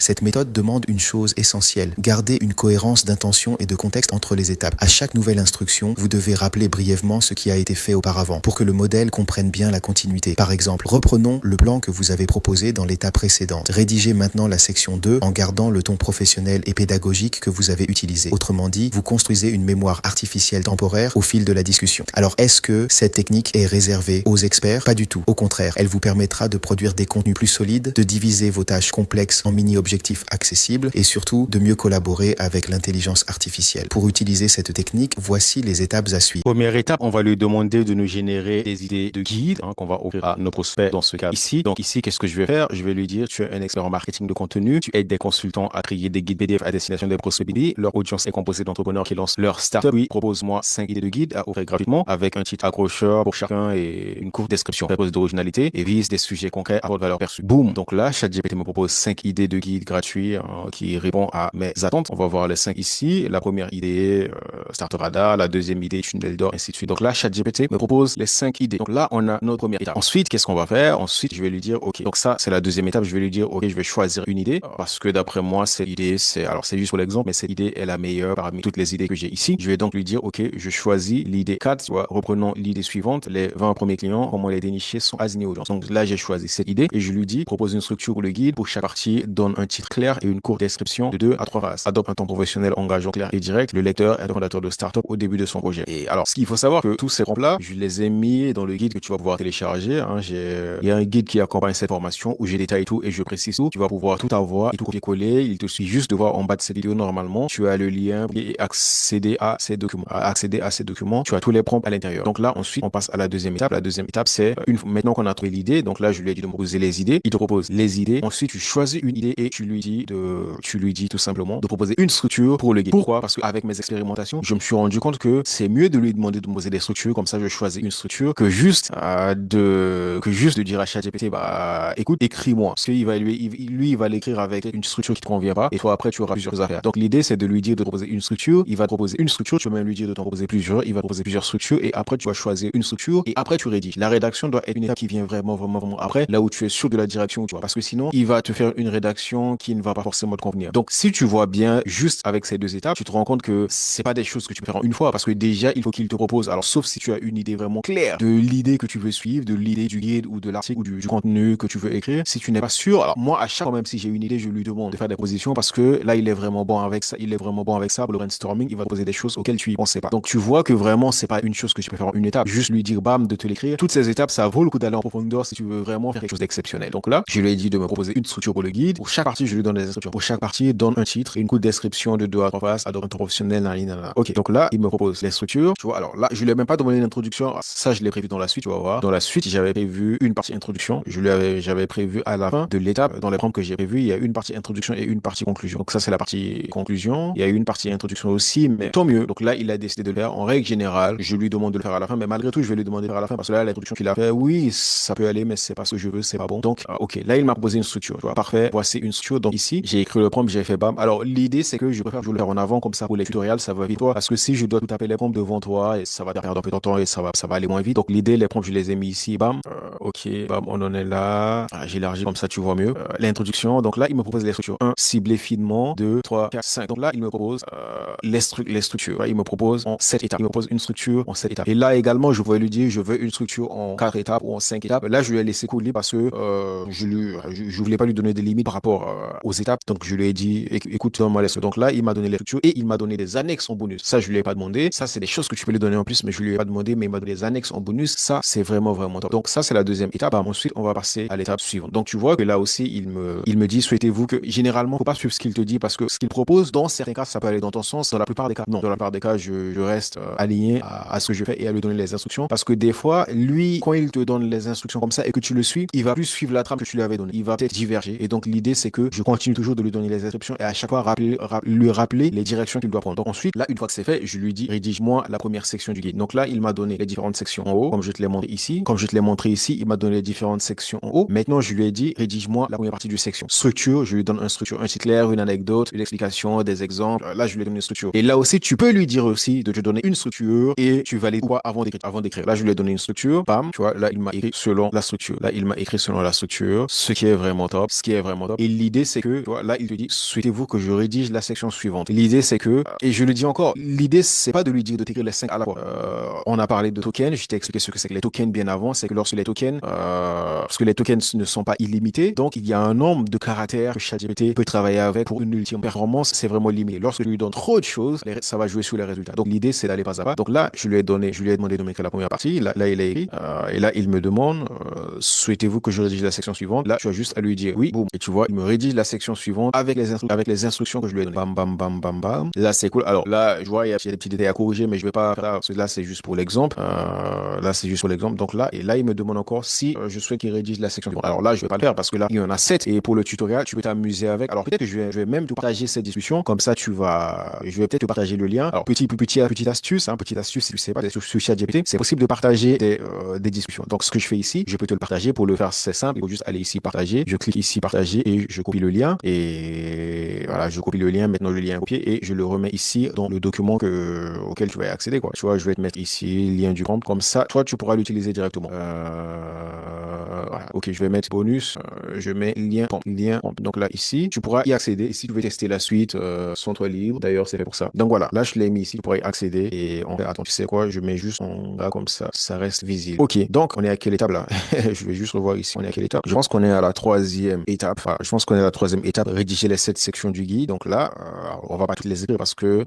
cette méthode demande une chose essentielle. Garder une cohérence d'intention et de contexte entre les étapes. À chaque nouvelle instruction, vous devez rappeler brièvement ce qui a été fait auparavant pour que le modèle comprenne bien la continuité. Par exemple, reprenons le plan que vous avez proposé dans l'étape précédente. Rédigez maintenant la section 2 en gardant le ton professionnel et pédagogique que vous avez utilisé. Autrement dit, vous construisez une mémoire artificielle temporaire au fil de la discussion. Alors, est-ce que cette technique est réservée aux experts? Pas du tout. Au contraire, elle vous permettra de produire des contenus plus solides, de diviser vos tâches complexes en mini-objectifs accessibles et surtout de mieux collaborer avec l'intelligence artificielle. Pour utiliser cette technique, voici les étapes à suivre. Première étape, on va lui demander de nous générer des idées de guide qu'on va offrir à nos prospects dans ce cas ici. Donc ici, qu'est-ce que je vais faire? Je vais lui dire, tu es un expert en marketing de contenu, tu aides des consultants à créer des guides PDF à destination des prospects B2B. Leur audience est composée d'entrepreneurs qui lancent leur startup. Oui, propose-moi 5 idées de guide à offrir gratuitement avec un titre accrocheur pour chacun et une courte description. Propose d'originalité et vise des sujets concrets à votre valeur perçue. Boum! Donc là, ChatGPT me propose 5 idées de guide gratuits qui répondent à mes attentes. On va voir les 5 ici. La première idée, Starter Radar. La deuxième idée, tunnel d'or, ainsi de suite. Donc là, ChatGPT me propose les 5 idées. Donc là, on a notre première étape. Ensuite, qu'est-ce qu'on va faire? Ensuite, je vais lui dire, OK. Donc ça, c'est la deuxième étape. Je vais lui dire, OK, je vais choisir une idée parce que d'après moi, cette idée, c'est juste pour l'exemple, mais cette idée est la meilleure parmi toutes les idées que j'ai ici. Je vais donc lui dire, OK, je choisis l'idée 4. Tu vois, reprenons l'idée suivante. Les 20 premiers clients, comment les dénicher sont asignés aux gens. Donc là, j'ai choisi cette idée et je lui dis, propose une structure pour le guide. Pour chaque partie, donne un titre clair et une courte description de 2 à 3 phrases. Adopte un ton professionnel engageant clair et direct. Le lecteur est le fondateur de start-up au début de son projet. Et alors, ce qu'il faut savoir que tous ces prompts-là, je les ai mis dans le guide que tu vas pouvoir télécharger. Il y a un guide qui accompagne cette formation où j'ai détaillé tout et je précise tout. Tu vas pouvoir tout avoir et tout copier-coller. Il te suffit juste de voir en bas de cette vidéo normalement. Tu as le lien et accéder à ces documents. Tu as tous les prompts à l'intérieur. Donc là, ensuite, on passe à la deuxième étape. La deuxième étape, c'est maintenant qu'on a trouvé l'idée. Donc là, je lui ai dit de me proposer les idées. Il te propose les idées. Ensuite, tu choisis une idée et tu lui dis tout simplement de proposer une structure pour le guide. Pourquoi? Parce qu'avec mes expérimentations, je me suis rendu compte que c'est mieux de lui demander de me poser des structures. Comme ça, je choisis une structure que juste de dire à ChatGPT, bah, écoute, écris-moi. Parce qu'il va il va l'écrire avec une structure qui te convient pas. Et toi, après, tu auras plusieurs affaires. Donc, l'idée, c'est de lui dire de proposer une structure. Il va te proposer une structure. Tu peux même lui dire de t'en proposer plusieurs. Il va te proposer plusieurs structures. Et après, tu vas choisir une structure. Et après, tu rédiges. La rédaction doit être une étape qui vient vraiment après, là où tu es sûr de la direction où tu vas. Parce que sinon, il va te faire une rédaction qui ne va pas forcément te convenir. Donc, si tu vois bien juste avec ces 2 étapes, tu te rends compte que c'est pas des choses que tu peux faire en une fois. Parce que déjà, il faut qu'il te propose. Alors, sauf si tu as une idée vraiment claire de l'idée que tu veux suivre, de l'idée du guide ou de l'article ou du contenu que tu veux écrire. Si tu n'es pas sûr, alors moi, à chaque fois, même si j'ai une idée, je lui demande de faire des propositions parce que là, il est vraiment bon avec ça. Il est vraiment bon avec ça. Pour le brainstorming, il va te poser des choses auxquelles tu y pensais pas. Donc, tu vois que vraiment, c'est pas une chose que tu peux faire en une étape. Juste lui dire, bam, de te l'écrire. Toutes ces étapes, ça vaut le coup d'aller en profondeur si tu veux vraiment faire quelque chose d'exceptionnel. Donc là, je lui ai dit de me proposer une structure pour le guide. Pour chaque partie, je lui donne des instructions. Pour chaque partie, donne un titre et une courte description de 2 à 3 phrases, adopte un ton professionnel, nanana. Ok. Donc là, il me propose les structures. Tu vois, alors là, je lui ai même pas demandé l'introduction. Ça, je l'ai prévu dans la suite, tu vas voir. Dans la suite, j'avais prévu une partie introduction. J'avais prévu à la fin de l'étape, dans les prompts que j'ai prévus, il y a une partie introduction et une partie conclusion. Donc ça, c'est la partie conclusion. Il y a une partie introduction aussi, mais tant mieux. Donc là, il a décidé de le faire. En règle générale, je lui demande de le faire à la fin, mais malgré tout, je vais lui demander de le faire à la fin parce que là, l'introduction qu'il a fait, oui, ça peut aller, mais c'est pas ce que je veux, c'est pas bon. Donc, ok. Là, il m'a proposé une structure. Tu vois, parfait. Voici une structure. Donc ici, j'ai écrit le prompt, j'ai fait bam. Alors, l'idée, c'est que je préfère vous le faire en avant comme ça pour les tutoriels, ça va vite toi. Parce que si je dois tout taper les prompts devant toi, et ça va te perdre un peu de temps et ça va aller moins vite. Donc l'idée, les prompts, je les ai mis ici, bam. Ok, bam, on en est là. J'élargis comme ça, tu vois mieux. L'introduction. Donc là, il me propose les structures. 1, cibler finement. 2, 3, 4, 5. Donc là, il me propose les structures. Là, il me propose en 7 étapes. Il me propose une structure en 7 étapes. Et là également, je pourrais lui dire, je veux une structure en 4 étapes ou en 5 étapes. Là, je lui ai laissé couler parce que je voulais pas lui donner des limites par rapport aux étapes. Donc je lui ai dit, écoute, donne-moi les structures. Donc là, il m'a donné les structures et il m'a donné des annexes en bonus. Ça, je lui ai pas demandé. Ça, c'est des choses que tu peux lui donner en plus, mais je lui ai pas demandé, mais il m'a donné des annexes en bonus. Ça, c'est vraiment top. Donc ça, c'est la deuxième étape. Ensuite, on va passer à l'étape suivante. Donc tu vois que là aussi, il me dit, souhaitez-vous que généralement, faut pas suivre ce qu'il te dit parce que ce qu'il propose, dans certains cas, ça peut aller dans ton sens. Dans la plupart des cas, non. Dans la plupart des cas, je reste aligné à ce que je fais et à lui donner les instructions parce que des fois, lui, quand il te donne les instructions comme ça et que tu le suis, il va plus suivre la trame que tu lui avais donnée. Il va peut-être diverger. Et donc l'idée, c'est que je continue toujours de lui donner les instructions et à chaque fois lui rappeler les directions qu'il doit prendre. Donc ensuite, là, une fois que c'est fait, je lui dis, rédige-moi la première section du guide. Donc là, il m'a donné les différentes sections en haut, comme je te l'ai montré ici. Comme je te l'ai montré ici, il m'a donné les différentes sections en haut. Maintenant, je lui ai dit, rédige-moi la première partie du section. Structure, je lui donne une structure, un titre clair, une anecdote, une explication, des exemples. Là, je lui donne une structure. Et là aussi, tu peux lui dire aussi de te donner une structure et tu valides quoi avant d'écrire. Avant d'écrire. Là, je lui ai donné une structure. Bam, tu vois, là, il m'a écrit selon la structure. Là, il m'a écrit selon la structure, ce qui est vraiment top. Ce qui est vraiment top. Et l'idée, c'est que, tu vois, là, il te dit, souhaitez-vous que je rédige la section suivante. L'idée, c'est que, et je le dis encore, l'idée, c'est pas de lui dire de t'écrire les 5 à la fois. On a parlé de tokens. Je t'ai expliqué ce que c'est que les tokens bien avant. C'est que lorsque les tokens, parce que les tokens ne sont pas illimités, donc il y a un nombre de caractères que ChatGPT peut travailler avec pour une ultime performance. C'est vraiment limité. Lorsque je lui donne trop de choses, ça va jouer sur les résultats. Donc l'idée, c'est d'aller pas à pas. Donc là, je lui ai demandé de m'écrire la première partie. Là, il a écrit. Et là, il me demande, souhaitez-vous que je rédige la section suivante? Là, tu as juste à lui dire oui, boum. Et tu vois, il me rédige la section suivante avec les instructions que je lui ai données. Bam, bam, bam, bam, bam. Là, c'est cool. Alors là, je vois, il y a des petits détails à corriger, mais je vais pas faire ça, parce que là, c'est juste pour l'exemple. Là, c'est juste pour l'exemple. Donc là, et là, il me demande encore si je souhaite qu'il rédige la section suivante. Alors là, je vais pas le faire parce que là, il y en a 7. Et pour le tutoriel, tu peux t'amuser avec. Alors peut-être que je vais même te partager cette discussion. Comme ça, je vais peut-être te partager le lien. Alors, petite astuce, petite astuce, si tu sais pas, sur ChatGPT, c'est possible de partager des discussions. Donc, ce que je fais ici, je peux te le partager. Pour le faire, c'est simple. Il faut juste aller ici, partager. Je clique ici, partager et je copie le lien. Et voilà, je copie le lien. Maintenant, le lien est copié et je le remets ici dans le document auquel tu vas accéder, quoi. Tu vois, je vais te mettre ici, lien du prompt. Comme ça, toi, tu pourras l'utiliser directement. Voilà. Ok, je vais mettre bonus. Je mets lien prompt. Lien prompt. Donc là, ici, tu pourras y accéder. Ici, tu veux tester la suite sans toi libre. D'ailleurs, c'est fait pour ça. Donc voilà, là, je l'ai mis ici. Tu pourras y accéder. Et on fait, attends, tu sais quoi? Je mets juste en bas comme ça reste visible. Ok, donc on est à quelle étape là? Je vais juste revoir ici. On est à quelle étape? Je pense qu'on est à la troisième étape. Enfin, je pense qu'on est à la troisième étape. Rédiger les 7 sections du guide. Donc là, on va pas toutes les écrire parce que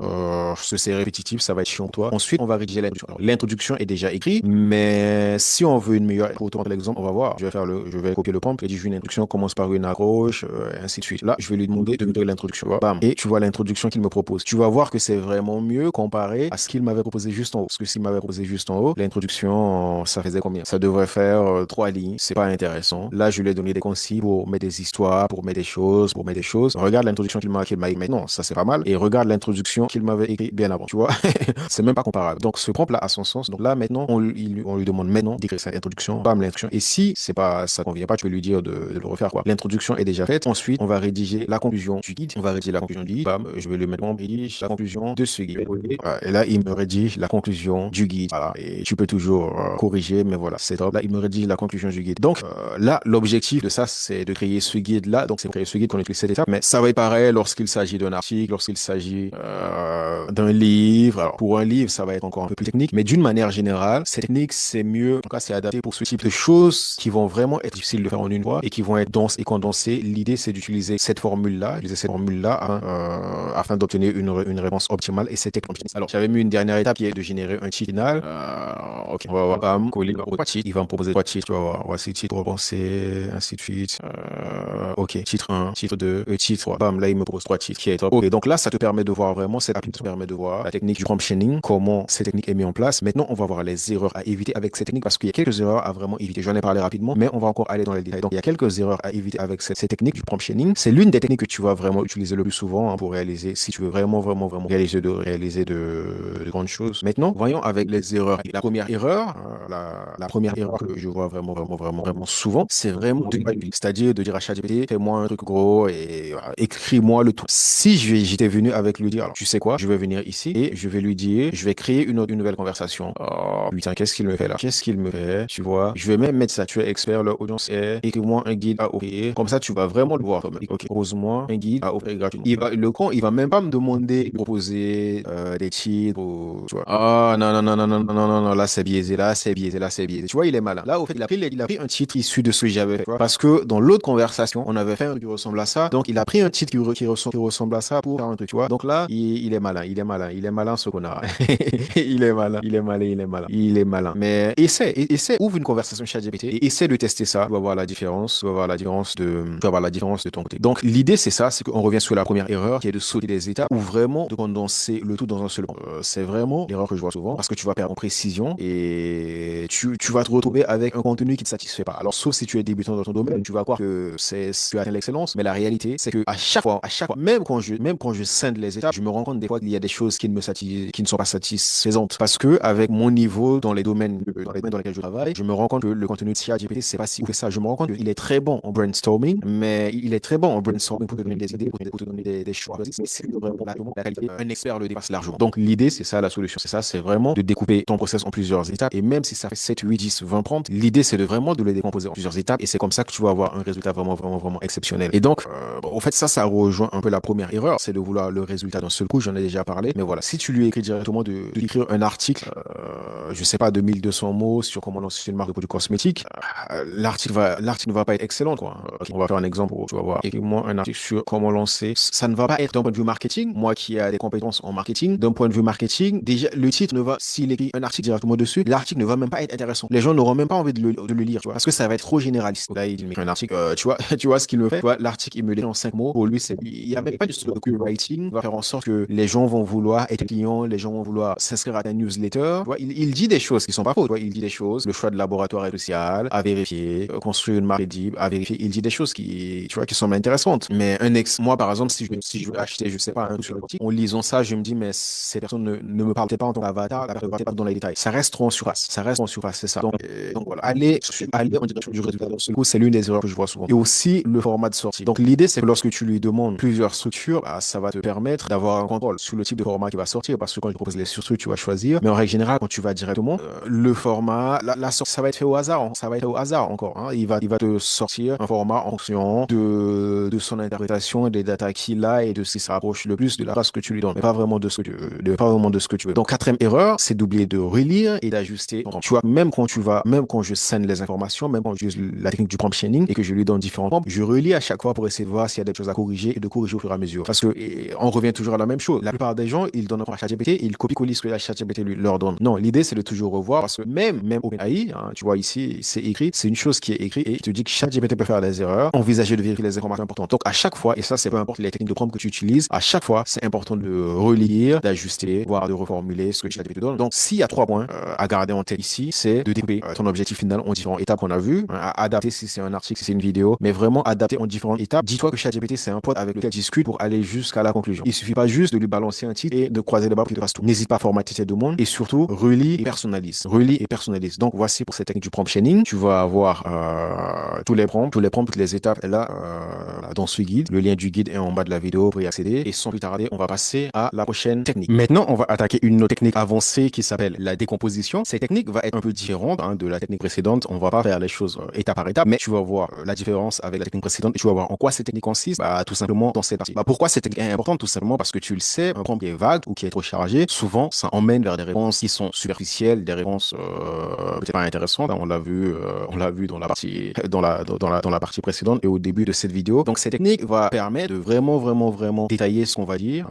c'est répétitif, ça va être chiant pour toi. Ensuite, on va rédiger l'introduction. Alors, l'introduction est déjà écrite, mais si on veut une meilleure, pour te montrer l'exemple, on va voir. Je vais copier le prompt, rédiger une introduction, commence par une accroche, ainsi de suite. Là, je vais lui demander de me donner l'introduction. Bam. Et tu vois l'introduction qu'il me propose. Tu vas voir que c'est vraiment mieux comparé à ce qu'il m'avait proposé juste en haut. Parce que s'il m'avait proposé juste en haut, l'introduction, ça faisait combien? Ça devrait faire 3 lignes. C'est pas intéressant. Là, je lui ai donné des consignes pour mettre des histoires, pour mettre des choses, Regarde l'introduction qu'il m'a écrit maintenant. Ça, c'est pas mal. Et regarde l'introduction qu'il m'avait écrit bien avant. Tu vois? C'est même pas comparable. Donc, ce prompt là a son sens. Donc là, maintenant, on lui demande maintenant d'écrire sa introduction. Bam, l'introduction. Et si ça convient pas, tu peux lui dire de le refaire, quoi. L'introduction est déjà faite. Ensuite, on va rédiger la conclusion du guide. Bam, je vais le mettre en rédige la conclusion de ce guide. Voilà. Et là, il me rédige la conclusion du guide. Voilà. Et tu peux toujours corriger, mais voilà, c'est top. Là, il me rédige la conclusion du guide. Donc, là, l'objectif de ça, c'est de créer ce guide-là. Donc, c'est pour créer ce guide qu'on utilise cette étape. Mais ça va être pareil lorsqu'il s'agit d'un article, lorsqu'il s'agit d'un livre. Alors, pour un livre, ça va être encore un peu plus technique. Mais d'une manière générale, cette technique, c'est mieux. En tout cas, c'est adapté pour ce type de choses qui vont vraiment être difficiles de faire en une fois et qui vont être denses et condensées. L'idée, c'est d'utiliser cette formule-là, afin d'obtenir une réponse optimale et c'est technique. Alors, j'avais mis une dernière étape qui est de générer un titre final. Ok, on va voir. Bam, coller trois titres. Il va me proposer 3 titres. Tu vas voir. Voici titre, repenser, ainsi de suite. Ok, titre 1, titre 2, titre 3. Bam, là, il me propose 3 titres qui est top. Ok, donc là, ça te permet de voir vraiment cette application, permet de voir la technique du prompt chaining, comment cette technique est mise en place. Maintenant, on va voir les erreurs à éviter avec cette technique parce qu'il y a quelques erreurs à vraiment éviter. J'en ai parlé rapidement, mais on va encore aller dans les détails. Donc, il y a quelques erreurs à éviter avec cette technique du prompt chaining. C'est l'une des techniques que tu vas vraiment utiliser le plus souvent pour réaliser, si tu veux vraiment réaliser de grandes choses. Maintenant, voyons avec les erreurs. La première erreur, la première erreur que je vois vraiment souvent, c'est vraiment c'est-à-dire de dire à ChatGPT, fais-moi un truc gros et voilà, écris-moi le tout. Si j'étais venu avec lui dire, alors tu sais quoi, je vais venir ici et je vais lui dire, je vais créer une nouvelle conversation. Oh putain, qu'est-ce qu'il me fait là? Qu'est-ce qu'il me fait? Tu vois, je vais même mettre ça, tu es expert, leur audience est, écris-moi un guide à offrir. Comme ça, tu vas vraiment le voir. Ok, propose-moi un guide à offrir gratuitement. Il va même pas me demander de proposer des titres tu vois. Ah non, non, non, non, non, non, non, non, là c'est biaisé, là c'est biaisé, là c'est biaisé. Tu vois, il est malin. Là, au fait, il a pris un titre issu de ce que j'avais fait. Parce que dans l'autre conversation, on avait fait un truc qui ressemble à ça. Donc, il a pris un titre qui ressemble à ça pour faire un truc, tu vois. Donc là, il est malin, il est malin ce connard. Il est malin, il est malin. Mais essaie, ouvre une conversation ChatGPT et essaie de tester tester ça, tu vas voir la différence, tu vas voir la différence de ton côté. Donc, l'idée, c'est ça, c'est qu'on revient sur la première erreur, qui est de sauter des étapes ou vraiment de condenser le tout dans un seul point. C'est vraiment l'erreur que je vois souvent parce que tu vas perdre en précision et tu vas te retrouver avec un contenu qui ne te satisfait pas. Alors, sauf si tu es débutant dans ton domaine, tu vas croire que tu atteins l'excellence, mais la réalité, c'est que à chaque fois, même quand je scinde les étapes, je me rends compte des fois qu'il y a des choses qui ne sont pas satisfaisantes parce que avec mon niveau dans les domaines dans lesquels je travaille, je me rends compte que le contenu de ChatGPT, c'est pas si ouf que ça. Je me rends compte qu'il est très bon en brainstorming, mais il est très bon en brainstorming pour te donner des idées, pour te donner des choix. Mais c'est vraiment la qualité. Un expert le dépasse largement. Donc l'idée, c'est ça la solution. C'est ça, c'est vraiment de découper ton process en plusieurs étapes. Et même si ça fait 7, 8, 10, 20 prompts, l'idée, c'est de vraiment de les décomposer en plusieurs étapes. Et c'est comme ça que tu vas avoir un résultat vraiment exceptionnel. Et donc, au fait, ça rejoint un peu la première erreur, c'est de vouloir le résultat d'un seul coup. J'en ai déjà parlé. Mais voilà, si tu lui écris directement d'écrire un article, je sais pas, de 1200 mots sur comment lancer une marque de produits cosmétiques, l'article ne va pas être excellent, quoi. On va faire un exemple où tu vas voir. Écris-moi un article sur comment lancer. Ça ne va pas être d'un point de vue marketing. Moi qui ai des compétences en marketing, d'un point de vue marketing, déjà, le titre ne va, s'il écrit un article directement dessus, l'article ne va même pas être intéressant. Les gens n'auront même pas envie de le lire, tu vois, parce que ça va être trop généraliste. Là, il met un article, tu vois ce qu'il me fait. Tu vois, l'article, il me dit en 5 mots. Pour lui, il n'y a même pas du tout de copywriting. Il va faire en sorte que les gens vont vouloir être clients, les gens vont vouloir s'inscrire à ta newsletter. Tu vois, il dit des choses qui sont pas fausses. Tu vois, il dit des choses. Le choix de laboratoire est crucial, à vérifier, construire une marque crédible, à vérifier. Il dit des choses qui semblent intéressantes. Mais moi, par exemple, si je veux acheter, je sais pas, un truc sur le boutique, en lisant ça, je me dis, mais ces personnes ne me parlent pas en tant qu'avatar, la personne ne va pas dans les détails. Ça reste trop en surface. C'est ça. Donc voilà, aller en direction du résultat d'un seul coup, c'est l'une des erreurs que je vois souvent. Et aussi, le format de sortie. Donc l'idée, c'est que lorsque tu lui demandes plusieurs structures, bah, ça va te permettre d'avoir un contrôle sur le type de format qui va sortir, parce que quand il propose les structures, tu vas choisir. Mais en règle générale, quand tu vas directement, le format, la sortie, ça va être fait au hasard. Ça va être au hasard encore. Hein. Il va te sortir un format en fonction de son interprétation, des data qu'il a et de ce qui se rapproche le plus de la phrase que tu lui donnes. Mais pas vraiment de ce que tu veux. Donc, quatrième erreur, c'est d'oublier de relire et d'ajuster. Tu vois, même quand je scène les informations, même quand j'utilise la technique du prompt chaining et que je lui donne différents prompts, je relis à chaque fois pour essayer de voir s'il y a des choses à corriger et de corriger au fur et à mesure. Parce que on revient toujours à la même chose. La plupart des gens, ils donnent un prompt à ChatGPT, ils copient-collent ce que la ChatGPT leur donne. Non, l'idée, c'est de toujours revoir parce que même OpenAI, hein, tu vois ici, c'est écrit, c'est une chose qui est écrite et il te dit que ChatGPT peut faire des erreurs. Envisager de vérifier les informations importantes. Donc, à chaque fois, et ça, c'est peu importe les techniques de prompt que tu utilises, à chaque fois, c'est important de relire, d'ajuster, voire de reformuler ce que ChatGPT te donne. Donc, s'il y a 3 points à garder en tête ici, c'est de découper ton objectif final en différentes étapes qu'on a vues, à adapter si c'est un article, si c'est une vidéo, mais vraiment adapter en différentes étapes. Dis-toi que ChatGPT, c'est un pote avec lequel tu discutes pour aller jusqu'à la conclusion. Il suffit pas juste de lui balancer un titre et de croiser les bras pour qu'il te fasse tout. N'hésite pas à formater tes demandes et surtout, relis et personnalise. Donc, voici pour cette technique du prompt chaining. Tu vas avoir tous les prompts, toutes les étapes là dans ce guide. Le lien du guide est en bas de la vidéo pour y accéder. Et sans plus tarder, on va passer à la prochaine technique. Maintenant, on va attaquer une autre technique avancée qui s'appelle la décomposition. Cette technique va être un peu différente de la technique précédente. On va pas faire les choses étape par étape, mais tu vas voir la différence avec la technique précédente et tu vas voir en quoi cette technique consiste. Tout simplement dans cette partie. Pourquoi cette technique est importante? Tout simplement parce que tu le sais, un prompt qui est vague ou qui est trop chargé, souvent, ça emmène vers des réponses qui sont superficielles, des réponses peut-être pas intéressantes. On l'a vu dans la partie précédente et au début de cette vidéo. Donc cette technique va permettre de vraiment détailler ce qu'on va dire,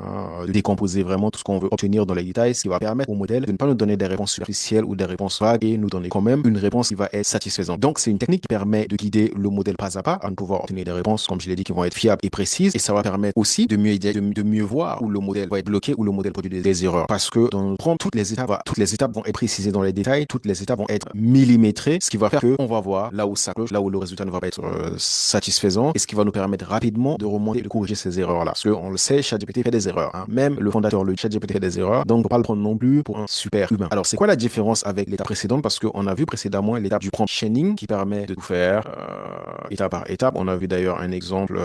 de décomposer vraiment tout ce qu'on veut obtenir dans les détails, ce qui va permettre au modèle de ne pas nous donner des réponses superficielles ou des réponses vagues et nous donner quand même une réponse qui va être satisfaisante. Donc c'est une technique qui permet de guider le modèle pas à pas à pouvoir obtenir des réponses, comme je l'ai dit, qui vont être fiables et précises, et ça va permettre aussi de mieux voir où le modèle va être bloqué, où le modèle produit des erreurs. Parce que dans le prompt, toutes les étapes vont être précisées dans les détails, toutes les étapes vont être millimétrées, ce qui va faire qu'on va voir là où ça cloche, là où le résultat ne va pas être satisfaisant, et ce qui va nous permettre rapidement de remonter et de corriger ces erreurs-là. Parce qu'on le sait, ChatGPT fait des erreurs. Hein. Même le fondateur, le ChatGPT fait des erreurs, donc on ne peut pas le prendre non plus pour un super humain. Alors c'est quoi la différence avec l'étape précédente? Parce qu'on a vu précédemment l'étape du prompt chaining qui permet de tout faire étape par étape. On a vu d'ailleurs un exemple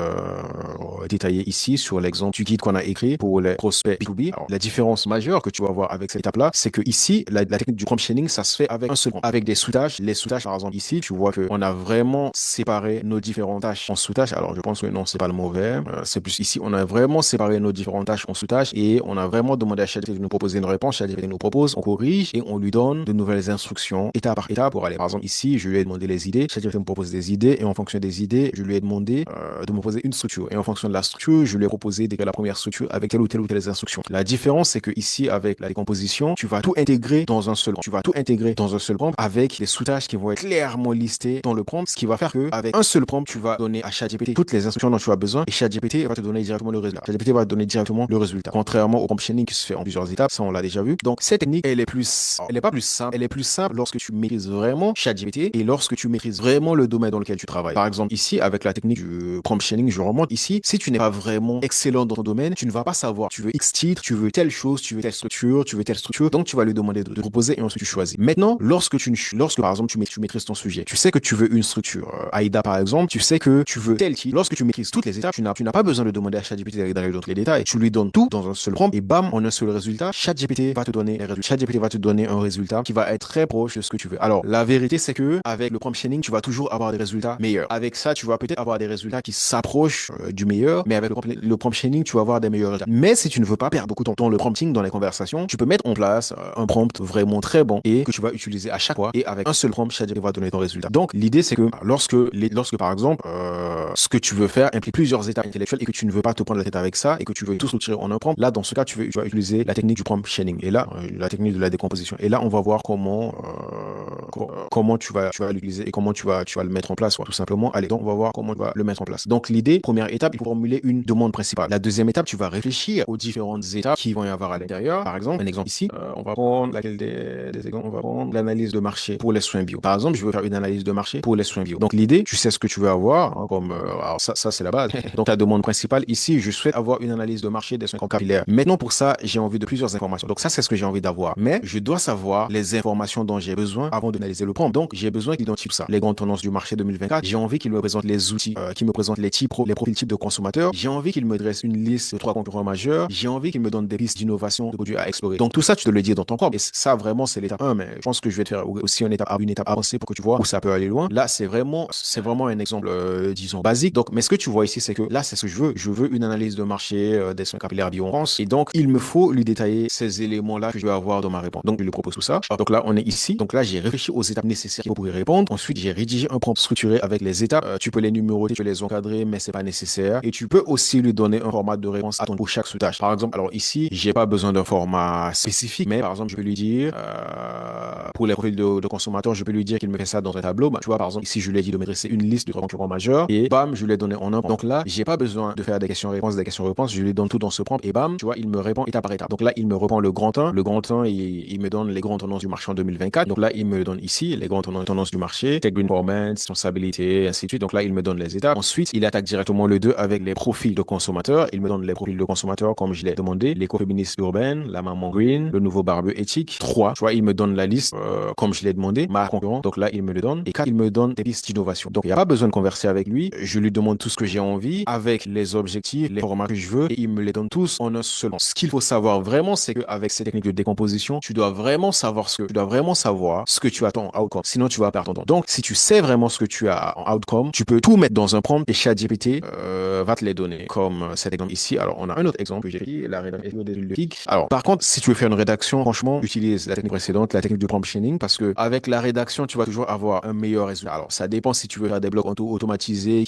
détaillé ici sur l'exemple du guide qu'on a écrit pour les prospects B2B. Alors, la différence majeure que tu vas voir avec cette étape-là, c'est que ici, la technique du prompt chaining, ça se fait avec un seul prompt, avec des sous-tâches. Les sous-tâches, par exemple, ici, tu vois qu'on a vraiment séparé nos différentes tâches en sous-tâches. Alors, je pense que non, c'est pas le mauvais. C'est plus ici, on a vraiment séparé nos différentes tâches en sous-tâches et on a vraiment demandé à ChatGPT de nous proposer une réponse. ChatGPT nous propose, on corrige et on lui donne de nouvelles instructions étape par étape pour aller. Par exemple, ici, je lui ai demandé les idées. ChatGPT me propose des idées et en fonction des idées, je lui ai demandé de me poser une structure. Et en fonction de la structure, je lui ai proposé d'écrire la première structure avec telle ou telle instruction. La différence, c'est que ici, avec la décomposition, tu vas tout intégrer dans dans un seul prompt. Tu vas tout intégrer dans un seul prompt avec les sous-tâches qui vont être clairement listées dans le prompt, ce qui va faire que avec un seul prompt, tu vas donner à ChatGPT toutes les instructions dont tu as besoin et ChatGPT va te donner directement le résultat. ChatGPT va te donner directement le résultat. Contrairement au prompt chaining qui se fait en plusieurs étapes, ça on l'a déjà vu. Donc cette technique, elle est pas plus simple, elle est plus simple lorsque tu maîtrises vraiment ChatGPT et lorsque tu maîtrises vraiment le domaine dans lequel tu travailles. Par exemple, ici avec la technique du prompt chaining, je remonte ici, si tu n'es pas vraiment excellent dans ton domaine, tu ne vas pas savoir, tu veux X titre, tu veux telle chose, tu veux telle structure, donc tu vas lui demander de proposer et ensuite tu choisis. Maintenant, lorsque par exemple tu maîtrises ton sujet, tu sais que tu veux une structure. AIDA par exemple, tu sais que tu veux tel titre. Lorsque tu maîtrises toutes les étapes, tu n'as pas besoin de demander à ChatGPT d'aller dans tous les détails. Tu lui donnes tout dans un seul prompt et bam, en un seul résultat, ChatGPT va te donner les résultats. ChatGPT va te donner un résultat qui va être très proche de ce que tu veux. Alors, la vérité c'est que avec le prompt chaining, tu vas toujours avoir des résultats meilleurs. Avec ça, tu vas peut-être avoir des résultats qui s'approchent du meilleur, mais avec le prompt chaining, tu vas avoir des meilleurs résultats. Mais si tu ne veux pas perdre beaucoup de temps dans le prompting, dans les conversations, tu peux mettre en place un prompt vraiment très bon et que tu vas utiliser à chaque fois et avec un seul prompt, ChatGPT va donner ton résultat. Donc, l'idée c'est que lorsque par exemple, ce que tu veux faire implique plusieurs étapes intellectuelles et que tu ne veux pas te prendre la tête avec ça et que tu veux tout structurer en un prompt, là, dans ce cas, tu vas utiliser la technique du prompt chaining et là, la technique de la décomposition. Et là, on va voir comment tu vas l'utiliser et comment tu vas le mettre en place, tout simplement. Allez, donc, on va voir comment tu vas le mettre en place. Donc, l'idée, première étape, il faut formuler une demande principale. La deuxième étape, tu vas réfléchir aux différentes étapes qui vont y avoir à l'intérieur. Par exemple, un exemple ici, on va prendre laquelle des exemples, on va prendre l'analyse de marché pour les soins bio. Par exemple, je veux faire une analyse de marché pour les soins bio. Donc, l'idée, tu sais ce que tu veux avoir, hein, alors ça c'est la base. Donc, ta demande principale ici, je souhaite avoir une analyse de marché des soins capillaires. Maintenant, pour ça, j'ai envie de plusieurs informations. Donc, ça, c'est ce que j'ai envie d'avoir. Mais je dois savoir les informations dont j'ai besoin avant d'analyser le prompt. Donc, j'ai besoin qu'il identifie ça. Les grandes tendances du marché 2024. J'ai envie qu'il me présente les outils, qu'il me présente les profils types de consommateurs. J'ai envie qu'il me dresse une liste de 3 concurrents majeurs. J'ai envie qu'il me donne des pistes d'innovation de produits à explorer. Donc, tout ça, tu te le dis dans ton prompt. Et ça, vraiment, c'est l'étape 1. Mais je pense que je vais te faire aussi une étape avancée pour que tu vois où ça peut aller loin. Là, c'est vraiment un exemple, disons, basique. Donc, mais ce que tu vois ici, c'est que là, c'est ce que je veux. Je veux une analyse de marché des soins capillaires bio en France. Et donc, il me faut lui détailler ces éléments-là que je vais avoir dans ma réponse. Donc, je lui propose tout ça. Donc là, on est ici. Donc là, j'ai réfléchi aux étapes nécessaires pour y répondre. Ensuite, j'ai rédigé un prompt structuré avec les étapes. Tu peux les numéroter, tu peux les encadrer, mais c'est pas nécessaire. Et tu peux aussi lui donner un format de réponse pour chaque sous-tâche. Par exemple, alors ici, j'ai pas besoin d'un format spécifique, mais par exemple, je peux lui dire, pour les profils de consommateurs, je peux lui dire qu'il me fait ça dans un tableau. Bah, tu vois, par exemple, ici, je lui ai dit de me dresser une liste de concurrents majeurs et bam, je lui ai donné en un prompt. Donc là, j'ai pas besoin de faire des questions-réponses, je lui donne tout dans ce prompt et bam, tu vois, il me répond étape par étape. Donc là, il me répond le grand 1. Le grand 1, il me donne les grandes tendances du marché en 2024. Donc là, il me donne ici les grandes tendances du marché, tech green performance, responsabilité, ainsi de suite. Donc là, il me donne les étapes. Ensuite, il attaque directement le 2 avec les profils de consommateurs. Il me donne les profils de consommateurs comme je l'ai demandé, l'écoféministe urbaine, la maman green, le nouveau barbu éthique. 3, tu vois, il me donne la liste comme je l'ai demandé, ma concurrent. Donc là, il me le donne. Et 4, il me donne des pistes d'innovation. Donc il n'y a pas besoin de converser avec lui. Je lui demande tout ce que j'ai envie avec les objectifs, les formats que je veux et il me les donne tous en un seul. Ce qu'il faut savoir vraiment, c'est qu'avec ces techniques de décomposition, tu dois vraiment savoir ce que tu attends en outcome. Sinon, tu vas perdre ton temps. Donc, si tu sais vraiment ce que tu as en outcome, tu peux tout mettre dans un prompt et ChatGPT va te les donner. Comme cet exemple ici. Alors, on a un autre exemple que j'ai pris, la rédaction des clics. Alors, par contre, si tu veux faire une rédaction, franchement, utilise la technique précédente, la technique du prompt chaining, parce que avec la rédaction, tu vas toujours avoir un meilleur résultat. Alors, ça dépend si tu veux faire des blocs automatisés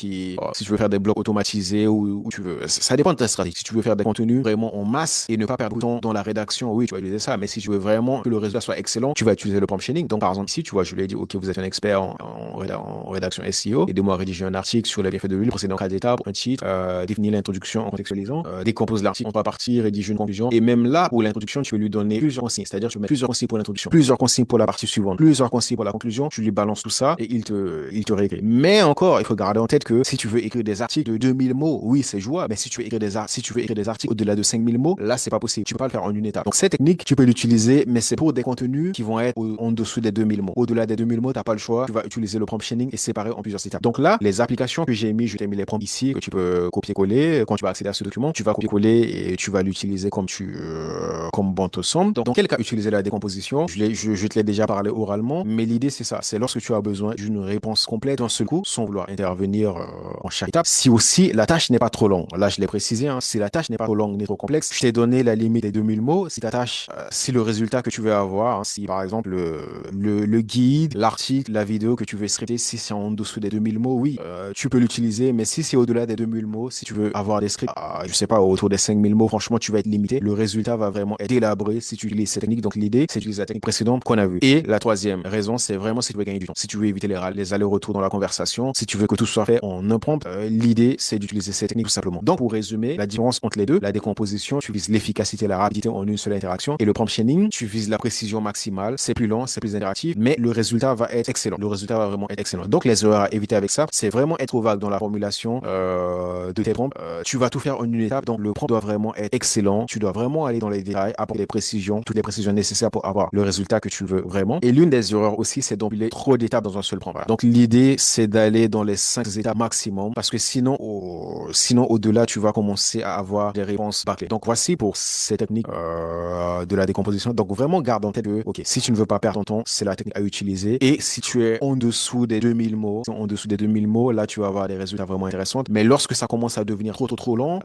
ou tu veux. Ça dépend de ta stratégie. Si tu veux faire des contenus vraiment en masse et ne pas perdre de temps dans la rédaction, oui, tu vas utiliser ça. Mais si tu veux vraiment que le résultat soit excellent, tu vas utiliser le prompt chaining. Donc, par exemple, ici, tu vois, je lui ai dit, OK, vous êtes un expert en rédaction SEO. Aidez-moi à rédiger un article sur les bienfaits de l'huile, procéder en 4 étapes, un titre, définir l'introduction en contextualisant, décompose l'article en 3 parties, rédige une conclusion. Et même là, pour l'introduction, tu veux lui donner plusieurs consignes. C'est-à-dire, tu veux mettre plusieurs consignes pour l'introduction, plusieurs consignes pour la partie suivante, plusieurs consignes pour la conclusion. Tu lui balances tout ça et il te réécrit. Mais encore, il faut garder en tête que si tu veux écrire des articles de 2000 mots, oui, c'est jouable. Mais si tu veux écrire des articles au-delà de 5000 mots, là, c'est pas possible. Tu peux pas le faire en une étape. Donc, cette technique, tu peux l'utiliser, mais c'est pour des contenus qui vont être en dessous des 2000 mots. Au-delà des 2000 mots, t'as pas le choix. Tu vas utiliser le prompt chaining et séparer en plusieurs étapes. Donc là, les applications que je t'ai mis les prompts ici, que tu peux copier-coller. Quand tu vas accéder à ce document, tu vas copier-coller et tu vas l'utiliser comme bon te semble. Donc, dans quel cas utiliser la décomposition? Je te l'ai déjà parlé oralement, mais l'idée, c'est ça. C'est lorsque tu as besoin d'une réponse complète d'un seul coup, sans vouloir intervenir en chaque étape. Si aussi la tâche n'est pas trop longue. Là, je l'ai précisé, hein, si la tâche n'est pas trop longue ni trop complexe, je t'ai donné la limite des 2000 mots. Si ta tâche, si le résultat que tu veux avoir, hein, si par exemple le guide, l'article, la vidéo que tu veux scripter, si c'est en dessous des 2000 mots, oui, tu peux l'utiliser. Mais si c'est au-delà des 2000 mots, si tu veux avoir des scripts, je sais pas, autour des 5000 mots, franchement, tu vas être limité. Le résultat va vraiment être élaboré si tu utilises cette technique. Donc, l'idée, éviter, c'est d'utiliser la technique précédente qu'on a vue. Et la troisième raison, c'est vraiment si tu veux gagner du temps. Si tu veux éviter les allers-retours dans la conversation, si tu veux que tout soit fait en un prompt, l'idée, c'est d'utiliser cette technique tout simplement. Donc, pour résumer, la différence entre les deux, la décomposition, tu vises l'efficacité, la rapidité en une seule interaction. Et le prompt chaining, tu vises la précision maximale. C'est plus lent, c'est plus interactif, mais le résultat va être excellent. Le résultat va vraiment être excellent. Donc, les erreurs à éviter avec ça, c'est vraiment être vague dans la formulation de tes prompts. Tu vas tout faire en une étape. Donc, le prompt doit vraiment être excellent. Tu dois vraiment aller dans les détails, apporter les précisions, toutes les précisions nécessaires pour avoir le résultat que tu veux vraiment. Et l'une des erreurs aussi, c'est d'empiler trop d'étapes dans un seul prompt. Voilà. Donc, l'idée, c'est d'aller dans les 5 étapes maximum parce que sinon, au-delà, tu vas commencer à avoir des réponses bâclées. Donc, voici pour ces techniques de la décomposition. Donc, vraiment, garde en tête que, OK, si tu ne veux pas perdre ton temps, c'est la technique à utiliser. Et si tu es en dessous des 2000 mots, là, tu vas avoir des résultats vraiment intéressants. Mais lorsque ça commence à devenir trop long,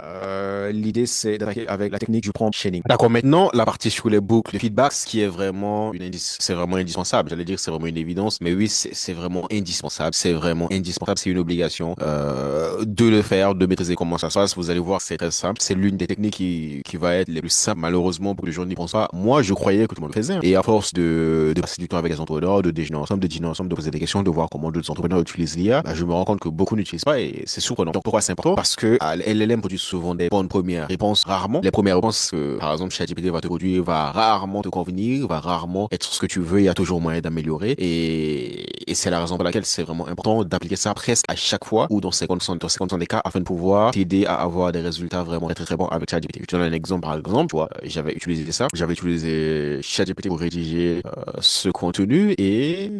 l'idée, c'est d'attaquer avec la technique du prompt chaining. D'accord, maintenant, la partie sur les boucles de feedback, ce qui est vraiment c'est vraiment indispensable. J'allais dire que c'est vraiment une évidence, mais oui, c'est vraiment indispensable. C'est vraiment indispensable. C'est une obligation de le faire, de maîtriser comment ça se passe. Vous allez voir, c'est très simple. C'est l'une des techniques qui va être les plus simples. Malheureusement, beaucoup de gens n'y pensent pas. Moi, je croyais que tout le monde le faisait. Et à force de passer du temps avec les entrepreneurs, de déjeuner ensemble, de dîner ensemble, de poser des questions, de voir comment d'autres entrepreneurs utilisent l'IA, je me rends compte que beaucoup n'utilisent pas et c'est surprenant. Donc, pourquoi c'est important? Parce que LLM produit souvent des bonnes premières réponses, rarement. Les premières réponses que, par exemple, ChatGPT va te produire, va rarement te convenir, va rarement être ce que tu veux. Il y a toujours moyen d'améliorer. Et c'est la raison pour laquelle c'est vraiment important d'appliquer ça presque à chaque fois ou dans 50% des cas afin de pouvoir t'aider à avoir des résultats vraiment très, très, très bons avec ChatGPT. Je te donne un exemple, par exemple, tu vois, j'avais utilisé ChatGPT pour rédiger ce contenu et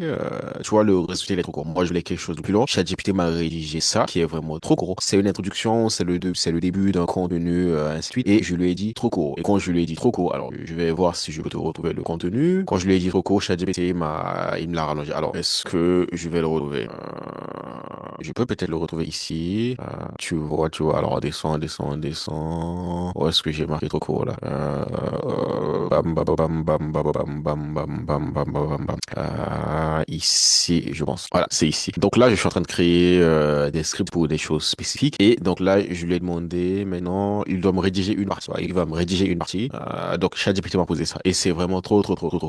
tu vois, le résultat il est trop court. Moi, je voulais quelque chose de plus long. ChatGPT m'a rédigé ça qui est vraiment trop court. C'est une introduction, c'est le début d'un contenu, ainsi de suite. Et je lui ai dit trop court. Et quand je lui ai dit trop court, alors je vais voir si je peux te retrouver le contenu. Quand je lui ai dit trop court, ChatGPT il me l'a rallongé. Alors, est-ce que je vais le retrouver? Je peux peut-être le retrouver ici. Tu vois. Alors, descends. Où est-ce que j'ai marqué trop court là? Bam, bam, bam, bam, bam, bam, bam, bam, bam, bam, bam, bam. Ici, je pense. Voilà, c'est ici. Donc là, je suis en train de créer des scripts pour des choses spécifiques. Et donc là, je lui ai demandé, maintenant, il doit me rédiger une partie. Il va me rédiger une partie. Donc, ChatGPT m'a posé ça. Et c'est vraiment trop.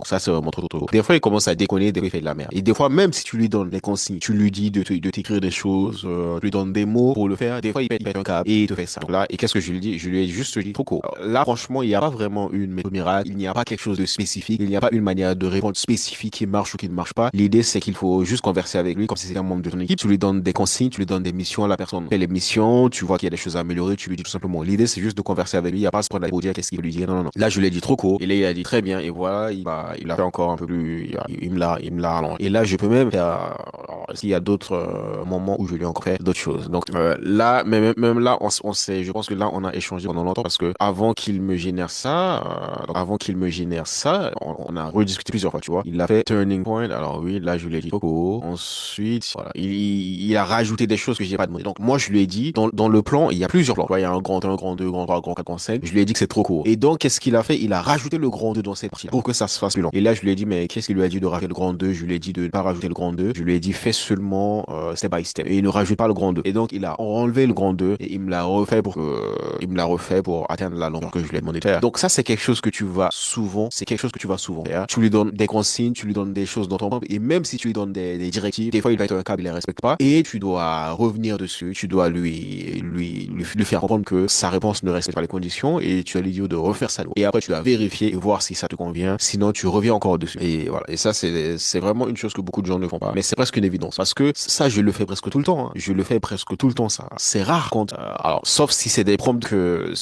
Ça, c'est vraiment trop. Des fois, il commence à déconner, des fois, il fait de la merde. Et des fois, même si tu lui donnes des consignes, tu lui dis de t'écrire des choses, tu lui donnes des mots pour le faire, des fois, il pète un câble et il te fait ça. Donc là, et qu'est-ce que je lui dis? Je lui ai juste dit trop court. Alors, là, franchement, il n'y a pas vraiment une méthode miracle. Il n'y a pas quelque chose de spécifique. Il n'y a pas une manière de répondre spécifique qui marche ou qui ne marche pas. L'idée, c'est qu'il faut juste converser avec lui comme si c'était un membre de ton équipe. Tu lui donnes des consignes, tu lui donnes des missions, la personne fait les missions, tu vois qu'il y a des choses à améliorer, tu lui dis tout simplement. L'idée, c'est juste de converser avec lui. Il n'y a pas à se prendre la tête pour dire qu'est-ce qu'il veut lui dire. Non. Là, je lui ai dit trop court. Et là, il a dit très bien. Et voilà, il a fait encore un peu plus, il me l'a rallongé. Et là, je peux même faire, alors, est-ce qu'il y a d'autres moments où je lui ai encore fait d'autres choses. Donc, là, même là, on sait, je pense que là, on a échangé pendant longtemps parce que avant qu'il me génère ça, on a rediscuté plusieurs fois, tu vois. Il a fait turning point. Alors oui, là, je lui ai dit trop court. Ensuite, voilà, il a rajouté des choses que j'ai pas demandé. Donc, moi, je lui ai dit, dans le plan, il y a plusieurs plans. Tu vois, il y a un grand 1, grand 2, grand 3, grand 4, grand 5. Je lui ai dit que c'est trop court. Et donc, qu'est-ce qu'il a fait? Il a rajouté le grand 2 dans cette partie pour que ça se fasse plus long. Et là, je lui ai dit, mais qu'est-ce qu'il lui a dit de rajouter le grand 2? Je lui ai dit de ne pas rajouter le grand 2. Je lui ai dit, fais seulement step by step. Et il ne rajoute pas le grand 2. Et donc, il a enlevé le grand 2 et il me l'a refait pour atteindre la longueur que je lui ai demandé de faire. Donc, ça, c'est quelque chose que tu vas souvent faire. Tu lui donnes des consignes, tu lui donnes des choses dans ton prompt et même si tu lui donnes des directives, des fois, il va être un câble, il les respecte pas et tu dois revenir dessus, tu dois lui faire comprendre que sa réponse ne respecte pas les conditions et tu as lui dire de refaire ça. Et après, tu dois vérifier et voir si ça te convient. Sinon, tu reviens encore dessus. Et voilà. Et ça, c'est vraiment une chose que beaucoup de gens ne font pas. Mais c'est presque une évidence parce que ça, je le fais presque tout le temps. Je le fais presque tout le temps, ça. C'est rare quand, alors, sauf si c'est des prompts que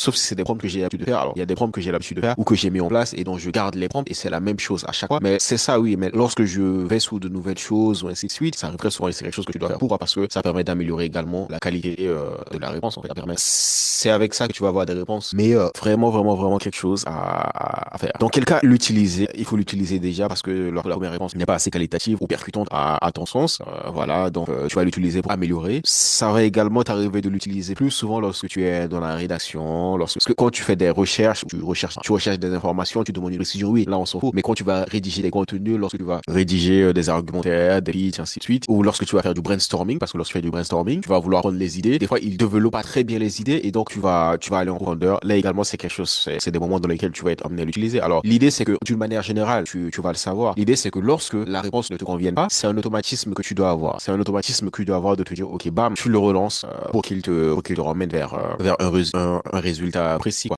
j'ai l'habitude de faire. Alors, il y a des prompts que j'ai l'habitude de faire ou que j'ai mis en place et dont je garde les prompts et c'est la même chose à chaque fois. Mais c'est ça, oui. Mais lorsque je vais sous de nouvelles choses ou ainsi de suite, ça arrive très souvent et c'est quelque chose que tu dois faire. Pourquoi? Parce que ça permet d'améliorer également la qualité de la réponse. En fait, c'est avec ça que tu vas avoir des réponses meilleures. Vraiment quelque chose à faire. Dans quel cas l'utiliser? Il faut l'utiliser déjà parce que la première réponse n'est pas assez qualitative ou percutante à ton sens. Voilà. Donc, tu vas l'utiliser l'utiliser pour améliorer. Ça va également t'arriver de l'utiliser plus souvent lorsque tu es dans la rédaction, parce que quand tu fais des recherches, tu recherches des informations, tu demandes une précision, oui, là on s'en fout. Mais quand tu vas rédiger des contenus, lorsque tu vas rédiger des argumentaires, des pitchs, ainsi de suite, ou lorsque tu vas faire du brainstorming, parce que lorsque tu fais du brainstorming, tu vas vouloir prendre les idées. Des fois, ils développent pas très bien les idées et donc tu vas aller en profondeur. Là également, c'est quelque chose, c'est des moments dans lesquels tu vas être amené à l'utiliser. Alors, l'idée, c'est que d'une manière générale, tu vas le savoir. L'idée, c'est que lorsque la réponse ne te convienne pas, c'est un automatisme que tu dois avoir. C'est un automatisme que tu dois avoir de te dire, OK, bam, tu le relances pour qu'il te ramène vers un résultat précis, quoi.